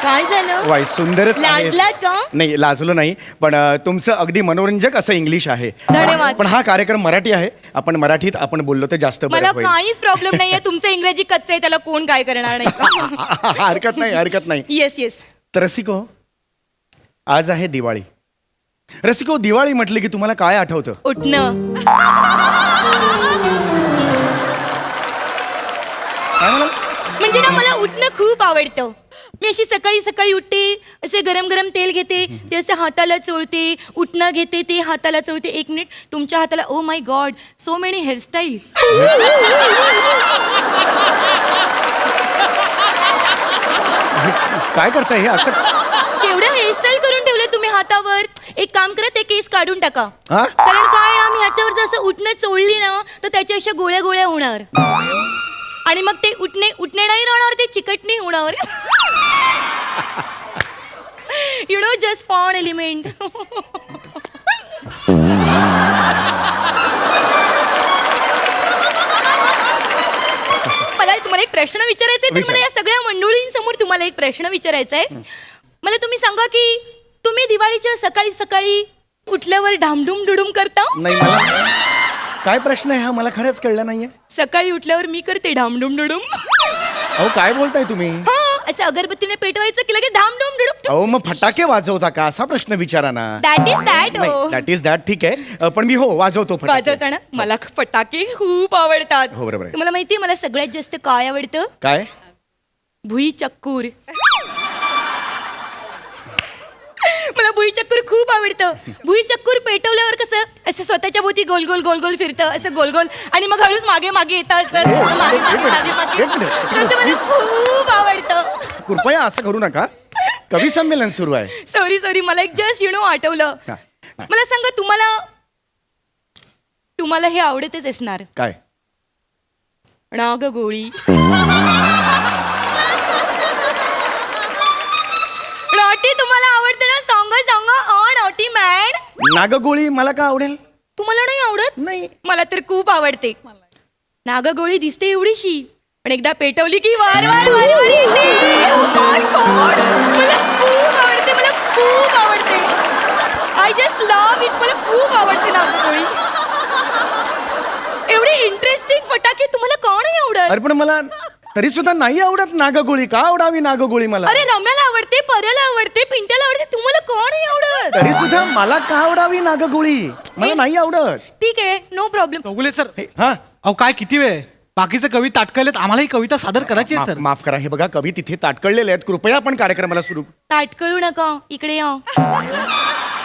C: काय झालं
F: वाय सुंदरच आहे.
C: लाजलात का?
F: नाही लाजलो नाही पण तुमचं अगदी मनोरंजक असं इंग्लिश आहे.
C: धन्यवाद.
F: पण हा कार्यक्रम मराठी आहे. आपण मराठीत आपण बोललो तर जास्त बरं
C: मला
F: होईल.
C: काहीच प्रॉब्लेम नाहीये तुमचं इंग्रजी कच्चं आहे त्याला कोण काय करणार नाही
F: हरकत नाही हरकत नाही.
C: येस येस
F: तर रसिको आज आहे दिवाळी. रसिको दिवाळी म्हटली की तुम्हाला काय आठवतं?
C: उठणं
F: काय म्हणाला?
C: म्हणजे ना मला उठणं खूप आवडतं. मी अशी सकाळी सकाळी उठते, असे गरम गरम तेल घेते, ते असे हाताला चोळते, उठणं घेते, ते हाताला चोळते. 1 मिनिट, तुमच्या हाताला oh my God so many hairstyles.
F: काय करताय हे असं?
C: केवढ्या हेअरस्टाईल करून ठेवले तुम्ही हातावर. एक काम करा, ते केस काढून टाका.
F: हा?
C: कारण काय ना, मी ह्याच्यावर जसं उठणं चोळली ना तर त्याच्या अशा गोळ्या गोळ्या होणार आणि मग ते उठणे नाही राहणार, ते चिकटणी होणार. यु नो जस्ट फॉन एलिमेंट. मला तुम्हाला एक प्रश्न विचारायचा आहे. तर मला या सगळ्या मंडळींसमोर तुम्हाला एक प्रश्न विचारायचा आहे. मला तुम्ही सांगा की तुम्ही दिवाळीच्या सकाळी सकाळी उठल्यावर ढामढूम डुडूम करता?
F: नाही मला काय प्रश्न आहे हा मला खरंच कळलं नाहीये.
C: सकाळी उठल्यावर मी करते ढामढुम डुडुम.
F: अहो काय बोलताय तुम्ही?
C: हा, असं अगरबत्तीने पेटवायचं की लगेच धामधूम डुडुम.
F: अहो मग फटाके वाजवता का असा प्रश्न विचारा ना.
C: That is that. हो,
F: दॅट इज दॅट ठीक आहे पण मी हो वाजवतो फटाके.
C: वाजवताना मला फटाके खूप आवडतात.
F: हो, बरोबर आहे.
C: तुम्हाला माहितीये मला सगळ्यात जास्त काय आवडतं?
F: काय?
C: भुई चक्कूर. मला भुई चक्कूर खूप आवडतं. भुई चक्कूर पेटवल्यावर कसं असं स्वतःच्या भोवती गोल गोल गोल गोल फिरतं, असं गोल गोल, आणि मग हळूच मागे मागे येतं असं मागे मागे मागे मागे.
F: एक मिनिट.
C: तसं मला खूप आवडतं.
F: कृपया असं करू नका. कवी संमेलन सुरू आहे.
C: सॉरी सॉरी, मला एक जस्ट आठवलं.
F: हा, हा.
C: मला सांगा, तुम्हाला हे आवडतच असणार.
F: काय?
C: नागगोळी. नॉटी तुम्हाला आवडते ना? सांगा नॉटी मॅन.
F: नागगोळी मला का आवडेल?
C: तुम्हाला नाही आवडत?
F: नाही.
C: मला तर खूप आवडते. नागगोळी दिसते एवढीशी, पण एकदा पेटवली की वार वार वार वार येते. Oh my God. मला खूप आवडते, मला खूप आवडते. I just love it. मला खूप आवडते नागगोळी. एवढे इंटरेस्टिंग फटाके तुम्हाला का नाही आवडत?
F: अरे पण मला तरी सुद्धा नाही आवडत नागगोळी. का आवडावी नागगोळी मला?
C: अरे रम्याला आवडते, पर्याला आवडते, पिंट्याला आवडते, तुम्हाला का नाही आवडत?
F: तरी सुद्धा मला का आवडावी नागगोळी? मला नाही आवडत.
C: ठीक आहे, नो प्रॉब्लेम.
G: चौगुले सर,
F: हा
G: अहो काय किती वेळ? बाकीचे कवी ताटकलेत, आम्हालाही कविता सादर करायची आहे सर.
F: माफ करा. हे बघा कवी तिथे ताटकळलेले आहेत. कृपया आपण कार्यक्रमाला सुरू.
C: ताटकळू नका, इकडे या.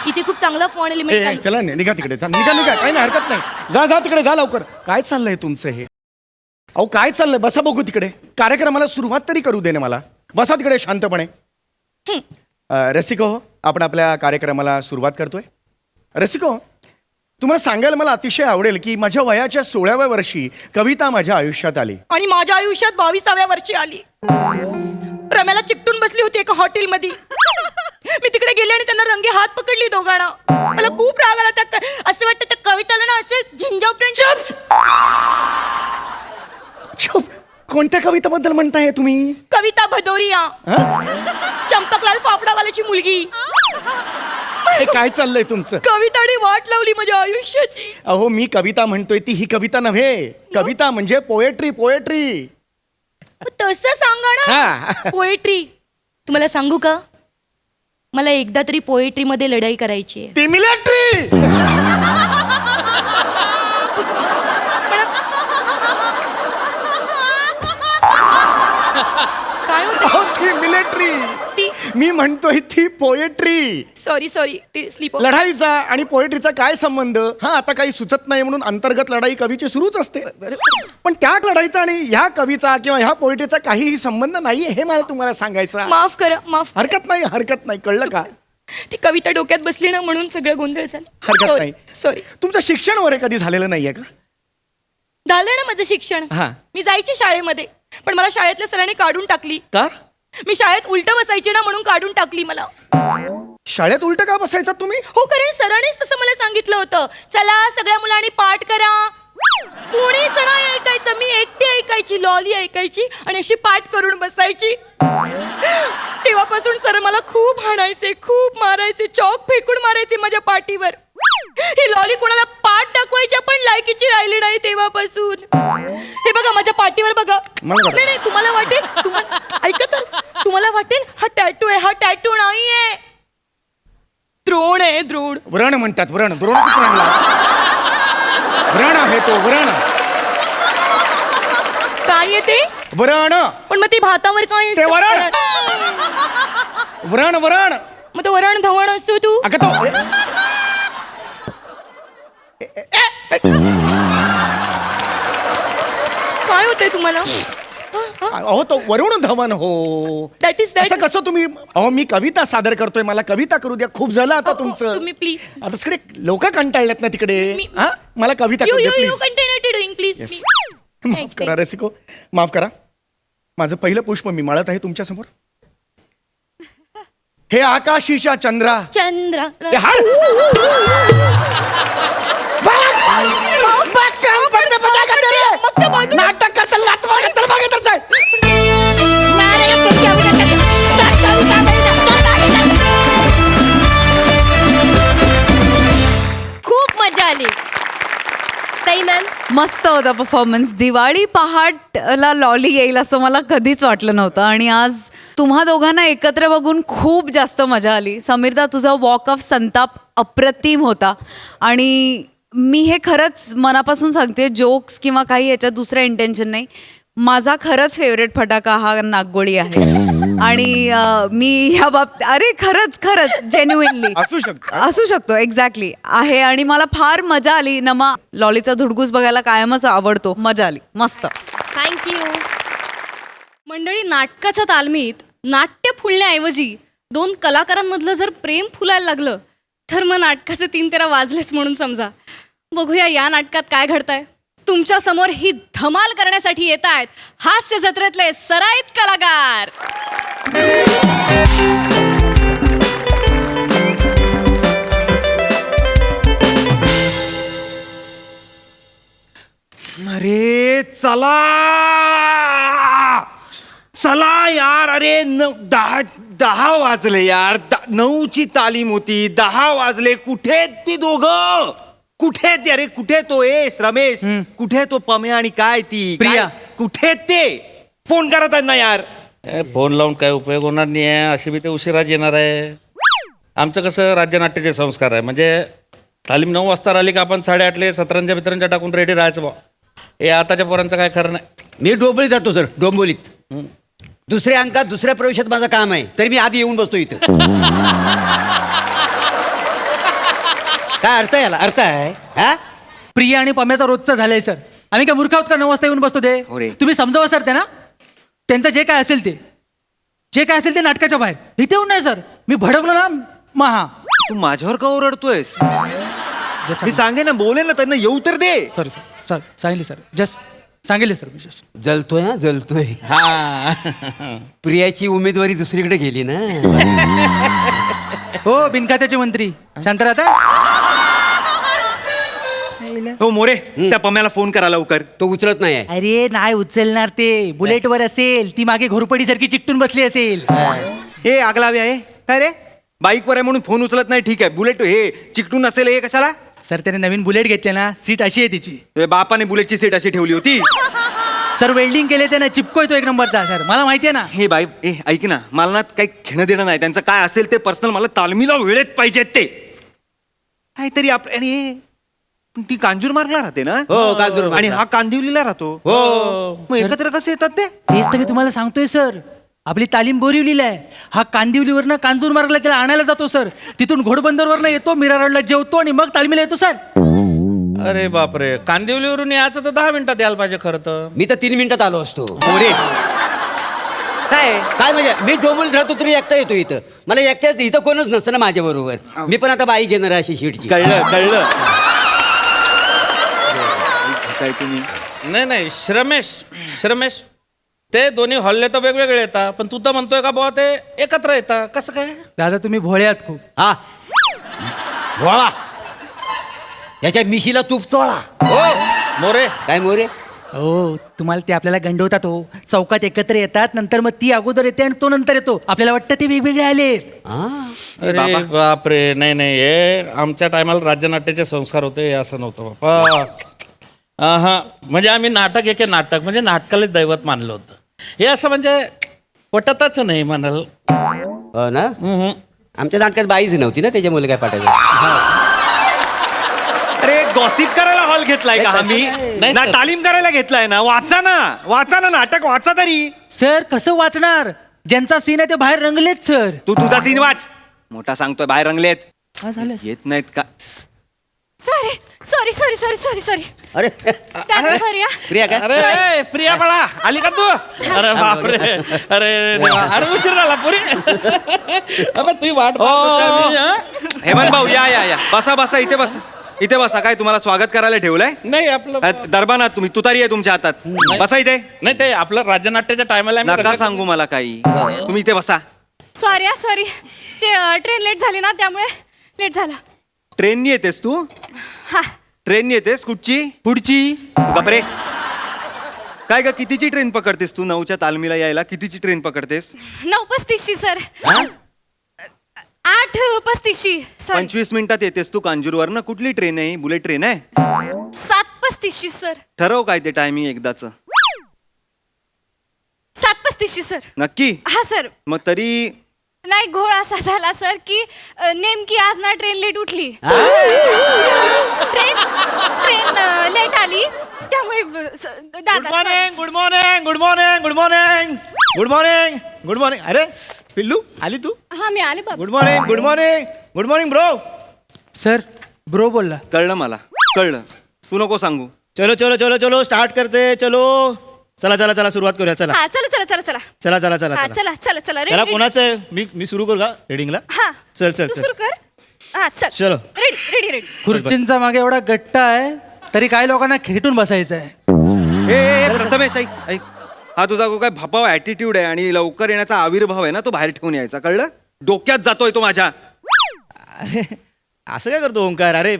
C: इथे खूप चांगला फॉन
F: ए,
C: एलिमेंट.
F: चला निघा तिकडे. निघा काही नाही हरकत नाही. जा तिकडे जा लवकर. काय चाललंय तुमचं हे? अहो काय चाललंय? बसा बघू तिकडे. कार्यक्रमाला सुरुवात तरी करू दे ना मला. बसा तिकडे शांतपणे. रसिको, आपण आपल्या कार्यक्रमाला सुरुवात करतोय. रसिको, तुम्हाला सांगायला मला अतिशय आवडेल की माझ्या वयाच्या 16व्या वर्षी कविता माझ्या आयुष्यात आली.
C: आणि माझ्या आयुष्यात 22व्या वर्षी आली. रम्याला चिकटून बसली होती एका हॉटेलमध्ये. मी तिकडे गेले आणि त्यांना रंगे हात पकडली दोघांना. मला खूप राग आला. असं वाटतं त्या कविताला ना असं झिंजावपर्यंत.
F: चुप. कोणत्या कवितेबद्दल म्हणताय तुम्ही?
C: कविता भदौरिया,
F: हा?
C: चंपकलाल फाफडावाल्याची मुलगी.
F: हे काय चाललंय तुमचं?
C: कविताने वाट लावली माझ्या आयुष्याची.
F: अहो मी कविता म्हणतोय ती ही कविता नव्हे. कविता म्हणजे पोएट्री.
C: तसं सांगा ना.
F: हा.
C: पोएट्री. तुम्हाला सांगू का, मला एकदा तरी पोएट्री मध्ये लढाई करायची आहे.
F: ती मिलिटरी.
C: काय होतं?
F: अहो ती मिलिटरी.
C: ती
F: मी म्हणतोय ती पोएट्री.
C: सॉरी ते स्लीप.
F: लढाईचा आणि पोएट्रीचा काय संबंध? हा आता काही सुचत नाही म्हणून अंतर्गत लढाई कवीची सुरूच असते. पण त्या लढाईचा आणि ह्या कवीचा किंवा ह्या पोएट्रीचा काहीही संबंध नाहीये हे मला तुम्हाला सांगायचं.
C: माफ करा, माफ.
F: हरकत नाही. कळलं का?
C: ती कविता डोक्यात बसली ना म्हणून सगळं गोंधळ झाला.
F: हरकत नाही.
C: सॉरी.
F: तुमचं शिक्षण वगैरे कधी झालेलं नाहीये का?
C: झालं ना माझं शिक्षण.
B: हा.
C: मी जायची शाळेमध्ये, पण मला शाळेतल्या सरांनी काढून टाकली.
B: का
C: मी शाळेत उलट बसायची ना, म्हणून काढून टाकली मला.
F: शाळेत उलट का बसायचा तुम्ही?
C: हो, कारण सरांनीच तसं मला सांगितलं होतं. चला सगळ्या मुलांनी पाठ करा. कोणीच नाही ऐकायचं, मी एकटी ऐकायची, लॉली ऐकायची आणि अशी पाठ करून बसायची. तेव्हापासून सर मला खूप हाणायचे, खूप मारायचे, चॉक फेकून मारायचे माझ्या पाठीवर. ही लॉली कोणाला पाठ दाखवायची पण लायकीची राहिली नाही तेव्हापासून. हे बघा माझ्या पाठीवर बघा.
F: मला बघा.
C: नाही नाही, तुम्हाला वाटेल, ऐका तर, तुम्हाला वाटेल हा टॅटू आहे. हा टॅटू नाहीये, द्रोण आहे, द्रोण.
F: व्रण म्हणतात, व्रण. द्रोण कुठून आणला? व्रण आहे तो, व्रण.
C: काय आहे ते?
F: व्रण.
C: पण मग ते भातावर काय
F: ते
C: असतं?
F: वरण. व्रण, व्रण.
C: मग तो वरण धवण असतो तू.
F: अगं तो
C: काय होतंय तुम्हाला?
F: अहो तो वरुण धवन हो.
C: दॅट इज
F: असं
C: दॅट.
F: कसं तुम्ही? अहो मी कविता सादर करतोय, मला कविता करू द्या. खूप झालं आता तुमचं.
C: तुम्ही प्लीज.
F: आता सगळे लोक कंटाळलेत ना तिकडे. हा, मला कविता
C: यू
F: करू
C: यू
F: द्या
C: you
F: please.
C: Continue doing please.
F: Yes. माफ करा रसिको, माफ करा. माझं पहिलं पुष्प मी माळत आहे तुमच्या समोर. हे आकाशीच्या चंद्रा.
C: चंद्र.
F: हे हाड. नाटक करता लात मारत तर मागे तर जाय.
D: खूप मजा आली. सई मॅम,
J: मस्त होता परफॉर्मन्स. दिवाळी पहाटला लॉली येईल असं मला कधीच वाटलं नव्हतं आणि आज तुम्हा दोघांना एकत्र बघून खूप जास्त मजा आली. समीरदा, तुझा वॉक ऑफ संताप अप्रतिम होता आणि मी हे खरंच मनापासून सांगते, जोक्स किंवा काही याच्यात दुसरं इंटेन्शन नाही. माझा खरंच फेवरेट फटाका हा नागगोळी आहे आणि मी ह्या बाबतीत, अरे खरंच खरंच जेन्युइनली असू शकतो एक्झॅक्टली आहे आणि मला फार मजा आली. नमा, लॉलीचा धुडगूस बघायला कायमच आवडतो. मजा आली, मस्त.
D: थँक्यू.
A: मंडळी, नाटकाच्या तालमीत नाट्य फुलण्याऐवजी दोन कलाकारांमधलं जर प्रेम फुलायला लागलं तर मग नाटकाचे 3 तेरा वाजलेच म्हणून समजा. बघूया या नाटकात काय घडतंय. तुमच्या समोर ही धमाल करण्यासाठी येत आहेत हास्य जत्रेतले सराईत कलाकार.
H: अरे चला चला यार. अरे 10 वाजले यार. 9ची तालीम होती, 10 वाजले. कुठे ती दोघं? कुठे ते? अरे कुठे तो रमेश? कुठे तो पम्या आणि काय ती
E: प्रिया?
H: कुठे ते? फोन करत आहेत ना यार.
I: फोन लावून काय उपयोग होणार नाही आहे. असे बी ते उशिराच येणार आहे. आमचं कसं राज्यनाट्याचे संस्कार आहे, म्हणजे तालीम 9 वाजता राहिली का आपण 8:30 सतरंजा बितरंजा टाकून रेडी राहायचं बा. हे आताच्या पोरांचं काय खरं नाही.
K: मी डोंबोलीत जातो सर, डोंबोलीत. दुसऱ्या अंकात दुसऱ्या प्रवेशात माझं काम आहे, तरी मी आधी येऊन बसतो इथं. काय अर्थ आहे याला? अर्थ आहे हा?
E: प्रिया आणि पम्याचा रोजचं झालंय सर. आम्ही काय मूर्ख आहोत का 9 वाजता येऊन बसतो ते?
H: हो रे.
E: तुम्ही समजावा सर त्यांना. त्यांचं जे काय असेल ते नाटकाच्या बाहेर इथे येऊन नाही सर. मी भडकलो ना महा.
H: तू माझ्यावर का ओरडतोयस? मी सांगे ना, बोले ना त्यांना, येऊ तर दे.
E: सॉरी सर सांगितले सर. जस्ट सांगितले सर मी जस्ट.
K: जलतोय हा, जलतोय.
I: हा
K: प्रियाची उमेदवारी दुसरीकडे गेली ना.
E: हो, बिनखात्याचे मंत्री शांत राहता.
H: हो मोरे, त्या पम्याला फोन करा लवकर.
K: तो उचलत नाही आहे.
E: अरे नाही उचलणार ते. बुलेटवर असेल, ती मागे घोरपडी सारखी चिकटून बसली असेल.
H: हे आगलावे आहे काय रे? बाईकवर आहे म्हणून फोन उचलत नाही, ठीक आहे. बुलेट हे चिकटून असेल, हे कशाला?
E: सर त्याने नवीन बुलेट घेतले ना, सीट अशी आहे तिची.
H: तुझ्या बापाने बुलेटची सीट अशी ठेवली होती.
E: सर वेल्डिंग केले त्याने, चिपको तो 1 नंबरचा सर. मला माहितीये ना.
H: हे बाई, ऐक ना, मला ना काही घेणं देणं नाही त्यांचं. काय असेल ते पर्सनल, मला तालमीला वेळेत पाहिजेत ते. काहीतरी आणि ती कांजूर मार्गला राहते ना.
K: हो, कांजूर
H: आणि हा कांदिवलीला राहतो.
K: हो.
H: मग एकत्र कसे येतात ते?
E: तेच तर मी तुम्हाला सांगतोय सर. आपली तालीम बोरिवलीला आहे. हा कांदिवलीवरनं कांजूर मार्गला त्याला आणायला जातो सर. तिथून घोडबंदरवरनं येतो, मीरा रोडला जेवतो आणि मग तालमीला येतो सर.
I: अरे बापरे, कांदिवलीवरून यायचं तर 10 मिनिटात यायला पाहिजे खरं तर.
K: मी तर 3 मिनिटात आलो असतो.
H: मोरे काय
K: काय म्हणजे मी डोंबोलीत राहतो, तुम्ही एकटा येतो इथं. मला एकट्याच इथं कोणच नसतं ना माझ्या बरोबर. मी पण आता बाई घेणार आहे अशी शीटची.
H: कळलं काय तुम्ही
I: नाही श्रमेश ते दोन्ही हल्ले तर वेगवेगळे येतात पण तू तर म्हणतोय का बुवा ते एकत्र येतात कसं काय?
E: दादा तुम्ही भोळे आहात खूप.
K: हा भोळा याच्या मिशीला तूप चोळा.
I: हो मोरे
K: काय मोरे?
E: हो तुम्हाला ते आपल्याला गंडवतात हो. चौकात एकत्र येतात नंतर मग ती अगोदर येते आणि तो नंतर येतो. आपल्याला वाटतं ते वेगवेगळे आलेत.
I: अरे बापरे नाही हे आमच्या टायमाला राज्यनाट्याचे संस्कार होते हे असं नव्हतं बापा. हा म्हणजे आम्ही नाटक म्हणजे नाटकालाच दैवत मानलं होतं. हे असं म्हणजे पटतच नाही म्हणाल.
K: हो ना. आमच्या नाटकात बाईच नव्हती ना त्याच्यामुळे काय पाठायचं.
H: अरे गॉसिप करायला हॉल घेतलाय का आम्ही? ना तालीम करायला घेतलाय ना. वाचा ना नाटक वाचा तरी.
E: सर कसं वाचणार? ज्यांचा सीन आहे ते बाहेर रंगलेत सर.
H: तू तुझा सीन वाच. मोठा सांगतोय बाहेर रंगलेत.
E: हा झालं.
H: येत नाहीत का?
C: सॉरी
K: अरे
C: सॉरी
K: प्रिया काय?
I: अरे प्रिया बाळा आली का तू? अरे बापरे अरे देवा. अरे उशीर झाला पुरी. अबे तुझी वाट पाहत होतो मी, हा?
H: हेमंत भाऊ या बसा इथे बसा. काय तुम्हाला स्वागत करायला ठेवलंय?
I: नाही आपलं
H: दरबानात तुम्ही तुतारी आहे तुमच्या हातात. बसा इथे.
I: नाही ते आपलं राज्यनाट्याच्या टायमाला
H: नका सांगू मला काही. तुम्ही इथे बसा.
A: सॉरी ते ट्रेन लेट झाली ना त्यामुळे लेट झाला.
H: ट्रेननी येतेस तू?
A: हा
H: ट्रेननी येतेस कुठची?
E: पुढची
H: बापरे. काय ग कितीची ट्रेन पकडतेस तू? 9च्या तालमीला यायला कितीची ट्रेन पकडतेस?
A: 9:35 सर. 8:35 सर.
H: 25 मिनिटात येतेस तू कांजूरवर ना. कुठली ट्रेन आहे? बुलेट ट्रेन आहे?
A: 7:35 सर.
H: ठरव काय ते टायमिंग एकदाच.
A: 7:35 सर.
H: नक्की?
A: हा सर.
H: मग तरी
A: नाही घोळ असा झाला सर की नेमकी आज ना ट्रेन लेट उठली. ट्रेन लेट आली त्यामुळे
B: गुड मॉर्निंग. अरे पिल्लू आली तू?
A: हा मी आले बाबा.
B: Good morning bro.
E: Sir bro बोलला.
H: कळलं मला कळलं. तू नको सांगू.
B: चलो स्टार्ट करते. चलो चला सुरुवात करूया. चला
A: हा चला
B: चला
A: हा चला
B: त्याला
A: रेडी
B: कोणाचं आहे? मी सुरू करू का रेडिंगला?
A: हा
B: चल
A: तू सुरू कर. हा
B: चलो.
A: रेडी
E: खुर्चींचा मागे एवढा गट्टा आहे तरी काही लोकांना खेटून बसायचं आहे.
H: ए प्रथमेश ऐक. हा तुझा काय भपाव ऍटिट्यूड आहे आणि लवकर येण्याचा आविर्भाव आहे ना तो बाहेर ठेवून यायचा. कळलं? डोक्यात जातोय तो माझ्या.
B: अरे असं काय करतो ओंकार? अरे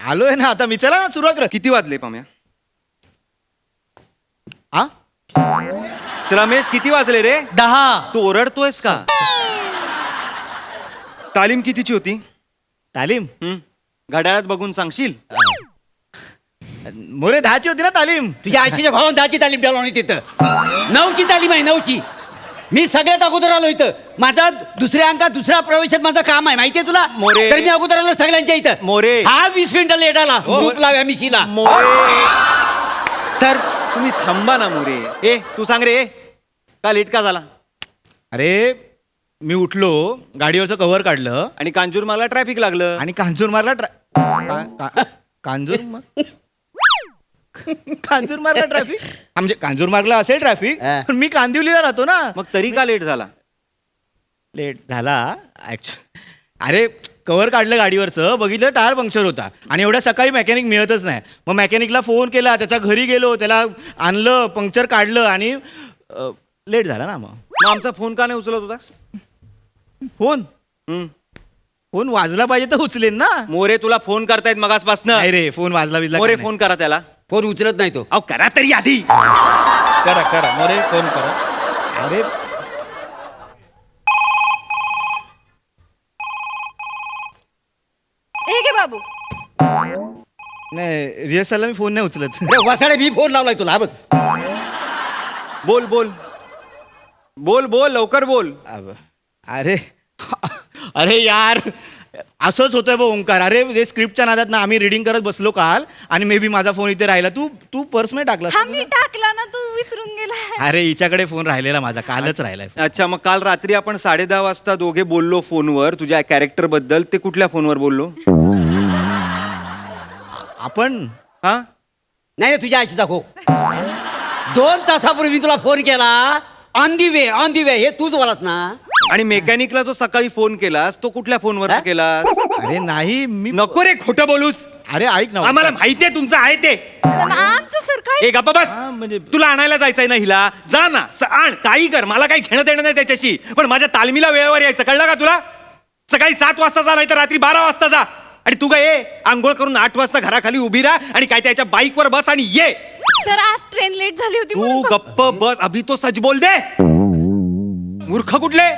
B: आलोय ना आता मी. चला सुरुवात कर.
H: किती वाजले पाम्या?
B: हा
H: रमेश किती वाजले रे?
E: 10.
H: तू ओरडतोयस का? तालीम कितीची होती?
B: तालीम
H: घड्याळात बघून सांगशील?
B: मोरे 10ची होती ना तालीम.
K: तुझ्या आशीच्या भावानं 10ची तालीम द्यायला नाही तिथं. 9ची तालीम आहे 9ची. मी सगळ्यात अगोदर आलो इथं. माझा दुसऱ्या अंकात दुसऱ्या प्रवेशात माझं काम आहे माहितीये तुला?
H: मोरे.
K: तर मी अगोदर आलो सगळ्यांच्या इथं.
H: मोरे.
K: हा 20 मिनिटं लेट आला. तूप लाव्या मिशीला.
E: सर
H: तुम्ही थांबा ना मोरे. ए तू सांग रे का लेट का झाला?
B: अरे मी उठलो, गाडीवरचं कव्हर काढलं
H: आणि कांजूर मला ट्रॅफिक लागलं.
B: आणि कांजूर मारला कांजूर मारला ट्रॅफिक. म्हणजे कांजूर मारला असेल ट्रॅफिक पण मी कांदिवलीला राहतो ना.
H: मग तरी का लेट झाला?
B: लेट झाला अरे कव्हर काढलं गाडीवरचं, बघितलं टायर पंक्चर होता आणि एवढ्या सकाळी मेकॅनिक मिळतच नाही. मग मेकॅनिकला फोन केला, त्याच्या घरी गेलो, त्याला आणलं, पंक्चर काढलं आणि लेट झाला ना. मग
H: आमचा फोन का नाही उचलत होतास?
B: फोन वाजला पाहिजे तर उचलेन ना.
H: मोरे तुला फोन करतायत मगासपासनं.
B: नाही रे फोन वाजला बिजला
H: मोरे
B: काय
H: फोन करा त्याला.
K: फोन उचलत नाही तो.
H: अहो करा तरी आधी.
I: करा मोरे फोन करा.
B: नाही. अरे
A: हे घे बाबू.
B: नाही रिहर्सलला मी फोन नाही उचलत.
K: अरे वसाडे मी फोन लावलाय तुला. हा बघ.
H: बोल लवकर बोल.
B: अरे यार असंच होतंय बघ ओंकार. अरे स्क्रिप्टच्या नादात ना आम्ही रिडिंग करत बसलो काल आणि मे बी माझा फोन इथे राहिला. तू पर्स मध्ये टाकला?
A: हा मी टाकला ना, तू विसरून गेला.
B: अरे हिच्याकडे फोन राहिलेला माझा, कालच राहिलाय.
H: अच्छा मग काल रात्री आपण 10:30 वाजता दोघे बोललो फोनवर तुझ्या कॅरेक्टर बद्दल. ते कुठल्या फोनवर बोललो
B: आपण?
H: हा
K: नाही तुझ्या आशीचा हो. 2 तासापूर्वी तुला फोन केला. ऑन दी वे हे तूच बोलास ना.
H: आणि मेकॅनिकला जो सकाळी फोन केलास तो कुठल्या फोनवर केलास?
B: अरे नाही मी
H: नको रे खोटं बोलूस.
F: अरे ऐक ना
H: आम्हाला माहितीये तुमचं आहे ते.
C: आमचं सर काय
H: ए गप्पा बस.
F: म्हणजे
H: तुला आणायला जायचंय ना हिला, जा ना आण, काही कर, मला काही घेणं देणं नाही त्याच्याशी, पण माझ्या तालमीला वेळेवर यायचं, कळलं का तुला? सकाळी 7 वाजता जा, नाही तर रात्री 12 वाजता जा. आणि तू काय आंघोळ करून 8 वाजता घराखाली उभी राहा आणि काय त्याच्या बाईकवर बस आणि ये.
C: सर आज ट्रेन लेट झाली होती
H: तू
C: म्हणून
H: गप्प बस, अभि तो सच बोल दे. मूर्ख कुठले?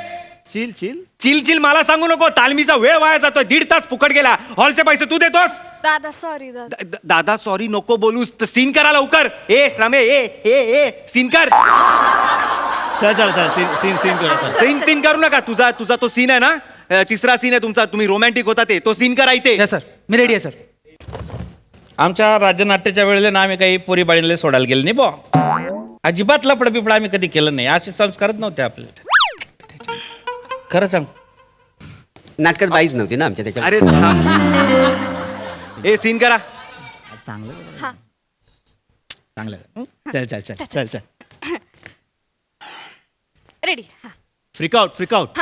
F: चिल चिल
H: चिल चिल मला सांगू नको. तालमीचा वेळ वाया जातोय, 1.5 तास फुकट गेला. हॉलचे पैसे तू देतोस.
C: दादा सॉरी दादा.
H: दादा सॉरी नको बोलूस, तर सीन करा लवकर. ए श्रमे ए सीन कर.
F: चल चल चल सीन सीन कर.
H: सीन करू नका. तुझा तो सीन आहे ना, तिसरा सीन आहे तुमचा, तुम्ही रोमॅन्टिक होता तो सीन करा इथे.
E: या सर मी रेडी आहे सर.
B: आमच्या राज्यनाट्याच्या वेळेला ना आम्ही काही पोरी बाळीला सोडायला गेलो नाही बुवा. अजिबात लपड बिपड आम्ही कधी केलं नाही. असे संस्कारच नव्हते आपले. खरं सांग.
K: नाटकात बाईच नव्हती ना आमच्या त्याच्या.
H: अरे ए सीन करा.
F: चांगलं चल चल चल चल चल.
C: रेडी.
F: फ्रिक आउट.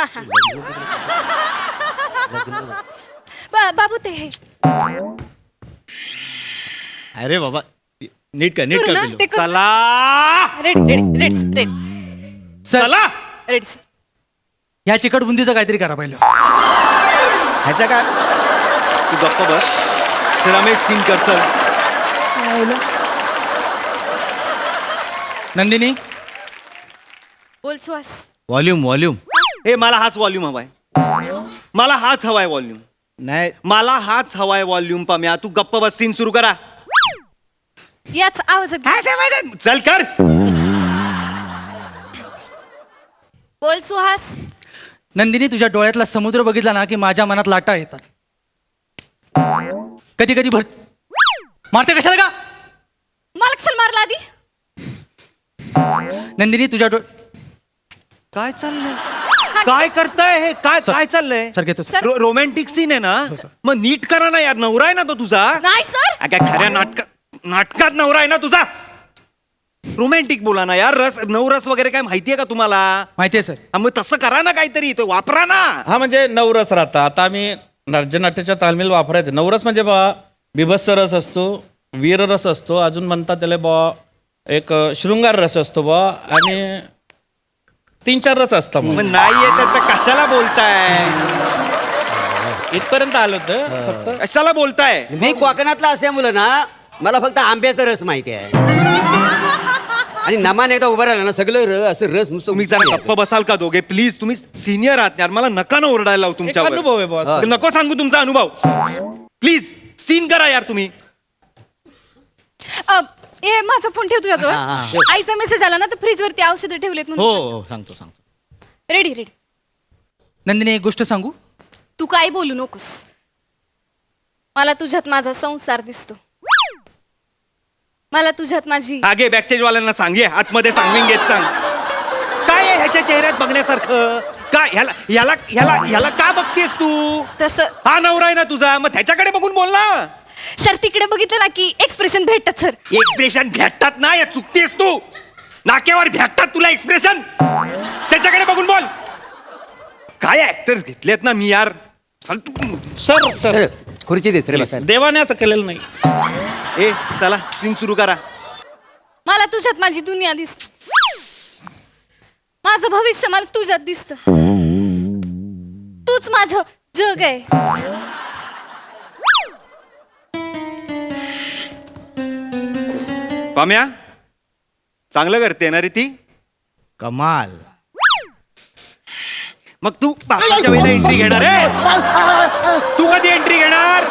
C: बाबू ते हे
F: अरे बाबा नीट कर
C: करू ना?
F: पिल्लू.
C: ते करू.
H: चला
C: ready ready ready ready
E: sir
H: चला.
C: Ready sir.
E: ह्या चिकट बुंदीचं काहीतरी करा पहिलं.
F: ह्याचा काय
H: तू गप्प बस. रमेश सीन कर. चल
E: नंदिनी
C: बोल सुहास.
F: व्हॉल्यूम
H: ए मला हाच व्हॉल्यूम हवाय. मला हाच हवाय व्हॉल्यूम.
F: नाही
H: मला हाच हवाय व्हॉल्यूम. पाम्या तू गप्प बस. सीन सुरू करा.
C: याच आवाजात
H: चल कर.
C: बोल सुहास.
E: नंदिनी तुझ्या डोळ्यातला समुद्र बघितला ना की माझ्या मनात लाटा येतात. कधी कधी मारते कशाला का?
C: मला कशाला मारला आधी?
E: नंदिनी तुझ्या
H: काय चाललंय? काय करताय हे? काय काय चाललंय?
E: सर घेतो सर.
H: रोमॅन्टिक सीन आहे ना, मग नीट करा ना यार. नवरा आहे ना तो तुझा.
C: नाही सर.
H: काय खऱ्या नाटकात नवरा आहे ना तुझा. रोमॅन्टिक बोला ना यार. नवरस वगैरे काय माहितीये का तुम्हाला?
E: माहितीये सर.
H: मग तसं करा ना काहीतरी, तो वापरा ना.
B: हा म्हणजे नवरस राहता. आता आम्ही राज्यनाट्याच्या तालमीला वापरायचं. नवरस म्हणजे बा बिभत्स रस असतो, वीररस असतो, अजून म्हणतात त्याला बा एक शृंगार रस असतो बा, आणि 3-4 रस असतात.
H: मग नाही येत तर कशाला बोलताय?
B: इथपर्यंत आलो होतं फक्त.
H: कशाला बोलताय?
K: मी कोकणातला असल्यामुळं ना मला फक्त आंब्याचा रस माहिती आहे. आणि नमान एकदा उभं राहिला ना सगळं असं रस नुसतं.
H: तुम्ही जरा गप्प बसाल का दोघे प्लीज? तुम्ही सिनियर आहात यार, मला नका ना ओरडायला लावू
B: एक अनुभव
H: तुमच्यावर.
B: आहे बॉस.
H: नको सांगू तुमचा अनुभव. प्लीज सीन करा यार तुम्ही.
C: हे माझा फोन ठेव तुझ्याजवळ. आईचा मेसेज आला ना, तर फ्रीज वरती औषधं ठेवलेत
F: हो
C: म्हणून.
F: हो सांगतो.
C: Ready ready.
E: नंदिनी एक गोष्ट सांगू.
C: तू काय बोलू नकोस. मला तुझ्यात माझा संसार दिसतो. मला तुझ्यात माझी
H: आगे बॅकस्टेज वाल्यांना सांग, ये आतमध्ये सांगून घेत सांग. काय आहे ह्याच्या चेहऱ्यात बघण्यासारखं? काय ह्याला ह्याला ह्याला ह्याला का बघतेस तू?
C: तसं.
H: हा नवरा आहे ना तुझा, मग त्याच्याकडे बघून बोल ना.
C: सर तिकडे बघितलं ना की एक्सप्रेशन भेटतात सर.
H: एक्सप्रेशन भेटतात ना, या चुकतेस तू. नाक्यावर भेटतात तुला एक्सप्रेशन, त्याच्याकडे बघून बोल. काय ऍक्टर्स घेतलेत ना मी यार. चल तू.
B: सर सर
K: खुर्ची देत रे बसायला.
B: देवाने असं केलेलं नाही.
H: ए चला सीन सुरू करा.
C: मला तुझ्यात माझी दुनिया दिसते. माझं भविष्य मला तुझ्यात दिसतं. तूच माझं जग आहे.
H: पाम्या चांगलं करते ना रे ती.
F: कमाल.
H: मग तू बापाच्या वेळेला एंट्री घेणार आहे? तू कधी एंट्री घेणार?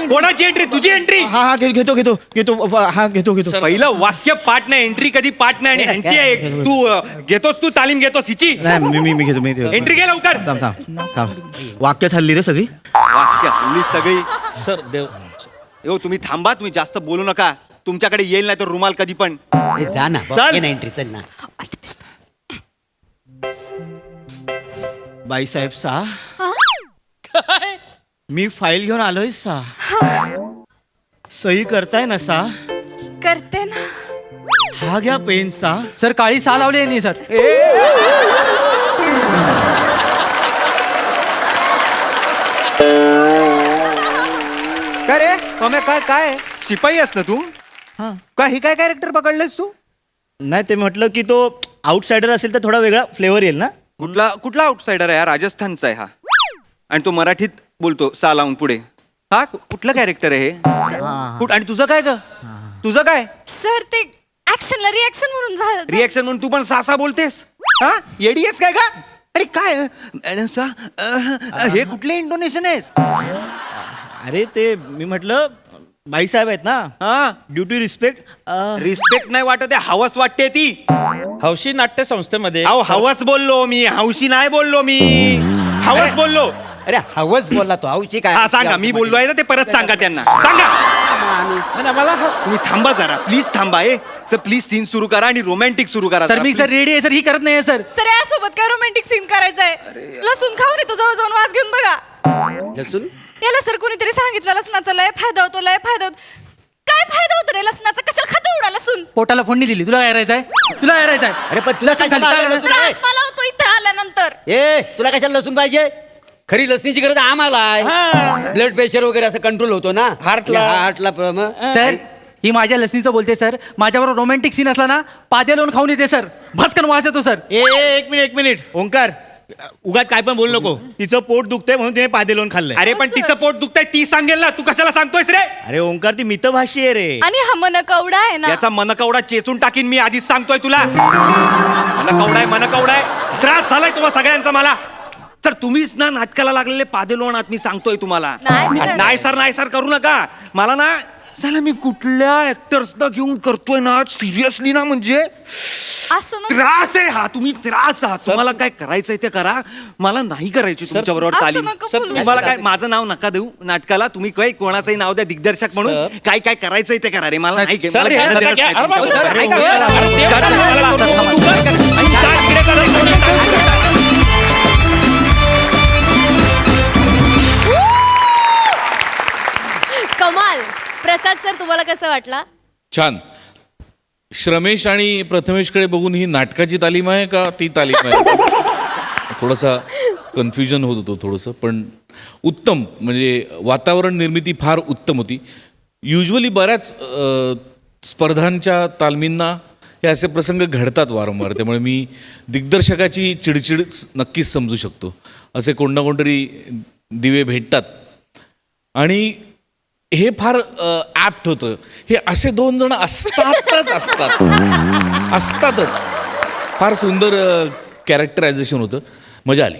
H: कोणाची एंट्री? तुझी एंट्री.
F: हा घेतो.
H: पहिलं वाक्य पाठ नाही, एंट्री कधी पाठ नाही. आणि ह्यांची आहे. तू घेतोस, तू तालीम घेतोस हिची.
F: मी घेतो.
H: एंट्री घे लवकर.
F: वाक्य हल्ली रे सगळी.
H: वाक्य हल्ली सगळी.
B: सर देव.
H: हो तुम्ही थांबा, तुम्ही जास्त बोलू नका. तुमच्याकडे येईल नाही तर रुमाल कधी पण.
K: ए, जा ना
H: चल.
K: एंट्री चल ना.
F: बाईसाहेब सा मी फाईल घेऊन आलोय सा. सही करताय ना सा?
C: करते ना.
F: हा घ्या पेन सा.
E: सर काळी सा लावली आहे सर.
H: काय रे पम्या काय काय शिपाई आहेस ना तू काय हे काय कॅरेक्टर पकडलेस तू?
B: नाही ते म्हटलं की तो आउटसाइडर असेल तर थोडा वेगळा फ्लेवर येईल ना.
H: कुठला आउटसाइडर आहे हा? राजस्थानचा आहे हा आणि तो मराठीत बोलतो सा लावून पुढे. हा कुठलं कॅरेक्टर आहे हे? आणि तुझं काय ग? तुझं काय
A: सर ते ऍक्शनला रिॲक्शन म्हणून झालं.
H: रिएक्शन म्हणून तू पण सासा बोलतेस? हा येडी आहेस काय का? अरे काय हे कुठले इंटोनेशन आहेत?
B: अरे ते मी म्हटलं बाईसाहेब आहेत ना,
H: हा
B: ड्युटी रिस्पेक्ट
H: रिस्पेक्ट नाही वाटत आहे, हवस वाटते ती.
B: हौशी नाट्य संस्थेमध्ये.
H: अहो हवस बोललो मी, हौशी नाही बोललो मी, हवस बोललो.
K: अरे हवस बोलला तो हौशी काय?
H: हा सांगा, मी बोललो आहे ना ते परत सांगा त्यांना, सांगा.
B: मला
H: तुम्ही थांबा जरा, प्लीज थांबा. सर प्लीज सीन सुरू करा आणि रोमॅन्टिक सुरू करा.
E: सर मी सर रेडी आहे सर, ही करत नाही सर.
A: सर यासोबत काय रोमॅन्टिक सीन करायचंय? लसूण खाऊन येतो, जवळ जाऊन वास घेऊन बघा.
K: लसूण
A: याला सर कोणीतरी सांगितलं लसणाचा लय फायदा होतो, लय फायदा होतो. काय फायदा होतो रे लसणाचा? कशाला खातो एवढा लसूण?
E: पोटाला फोडणी दिली. तुला काय करायचंय? तुला काय करायचंय?
K: अरे पण तुला
E: लसूण
K: कशाला
E: खाली
K: आलं
E: टाक.
K: लसूण?
A: त्रास मला होतो इथे आल्यानंतर.
K: तुला कशाला लसूण पाहिजे? खरी लसणीची गरज आम्हाला आहे. ब्लड प्रेशर वगैरे असं कंट्रोल होतो ना हार्टला
E: सर ही माझ्या लसणीचं बोलते सर. माझ्याबरोबर रोमॅन्टिक सीन असला ना पाद्या लावून खाऊन येते सर. भस्कन वास येतो सर.
B: एक मिनिट ओंकार, उगाच काय पण बोलू नको. तिचं पोट दुखतंय म्हणून तिने पादे लावून खाल्लंय.
H: अरे पण तिचं पोट दुखतंय ती सांगेल ना, तू कशाला सांगतोयस रे?
B: अरे ओंकार ती मितभाषी आहे रे.
A: आणि हा मन कवडा आहे ना,
H: याचा मनकवडा चेचून टाकीन मी, आधीच सांगतोय तुला. मनकवडा आहे. त्रास झालाय तुम्हा सगळ्यांचा मला. तर तुम्हीच ना नाटकाला लागलेले पादे लोण आहात, मी सांगतोय तुम्हाला. नाही सर करू नका. मला ना चला मी कुठल्या ऍक्टर्सना घेऊन करतोय ना सिरियसली ना, म्हणजे
A: असं ना
H: त्रास आहे हा. तुम्ही त्रास आहात. तुम्हाला काय करायचंय ते करा, मला नाही करायची तुमच्या बरोबर
A: असं
H: तालीम.
A: नका बोलू.
H: तुम्हाला काय माझं नाव नका देऊ नाटकाला. तुम्ही काय कोणाचंही नाव द्या दिग्दर्शक म्हणून. काय काय करायचंय ते करा रे. मला नाही
B: सर,
H: मला
B: हे
H: घेणं
B: नका
H: देणंच
B: घ्या.
H: नाही
B: अरे बाबा,
H: तुमच्याबरोबर.
B: अरे
H: ऐका,
B: बाबा,
H: ऐका,
B: अरे
H: ऐका,
B: बाबा,
H: ऐका,
B: अरे
H: ऐका,
B: बाबा,
H: तू कर. जा इकडे कर.
D: कमाल. प्रसाद सर तुम्हाला कसं वाटला?
I: छान. श्रमेश आणि प्रथमेशकडे बघून ही नाटकाची तालीम आहे का ती तालीम आहे? थोडासा कन्फ्युजन होत होतो थोडंसं, पण उत्तम. म्हणजे वातावरण निर्मिती फार उत्तम होती. युजली बऱ्याच स्पर्धांच्या तालमींना हे असे प्रसंग घडतात वारंवार, त्यामुळे मी दिग्दर्शकाची चिडचिड नक्कीच समजू शकतो. असे कोण ना कोणतरी दिवे भेटतात आणि हे फार ॲप्ट होतं. हे असे दोन जण असतातच. फार सुंदर कॅरेक्टरायझेशन होतं. मजा आली.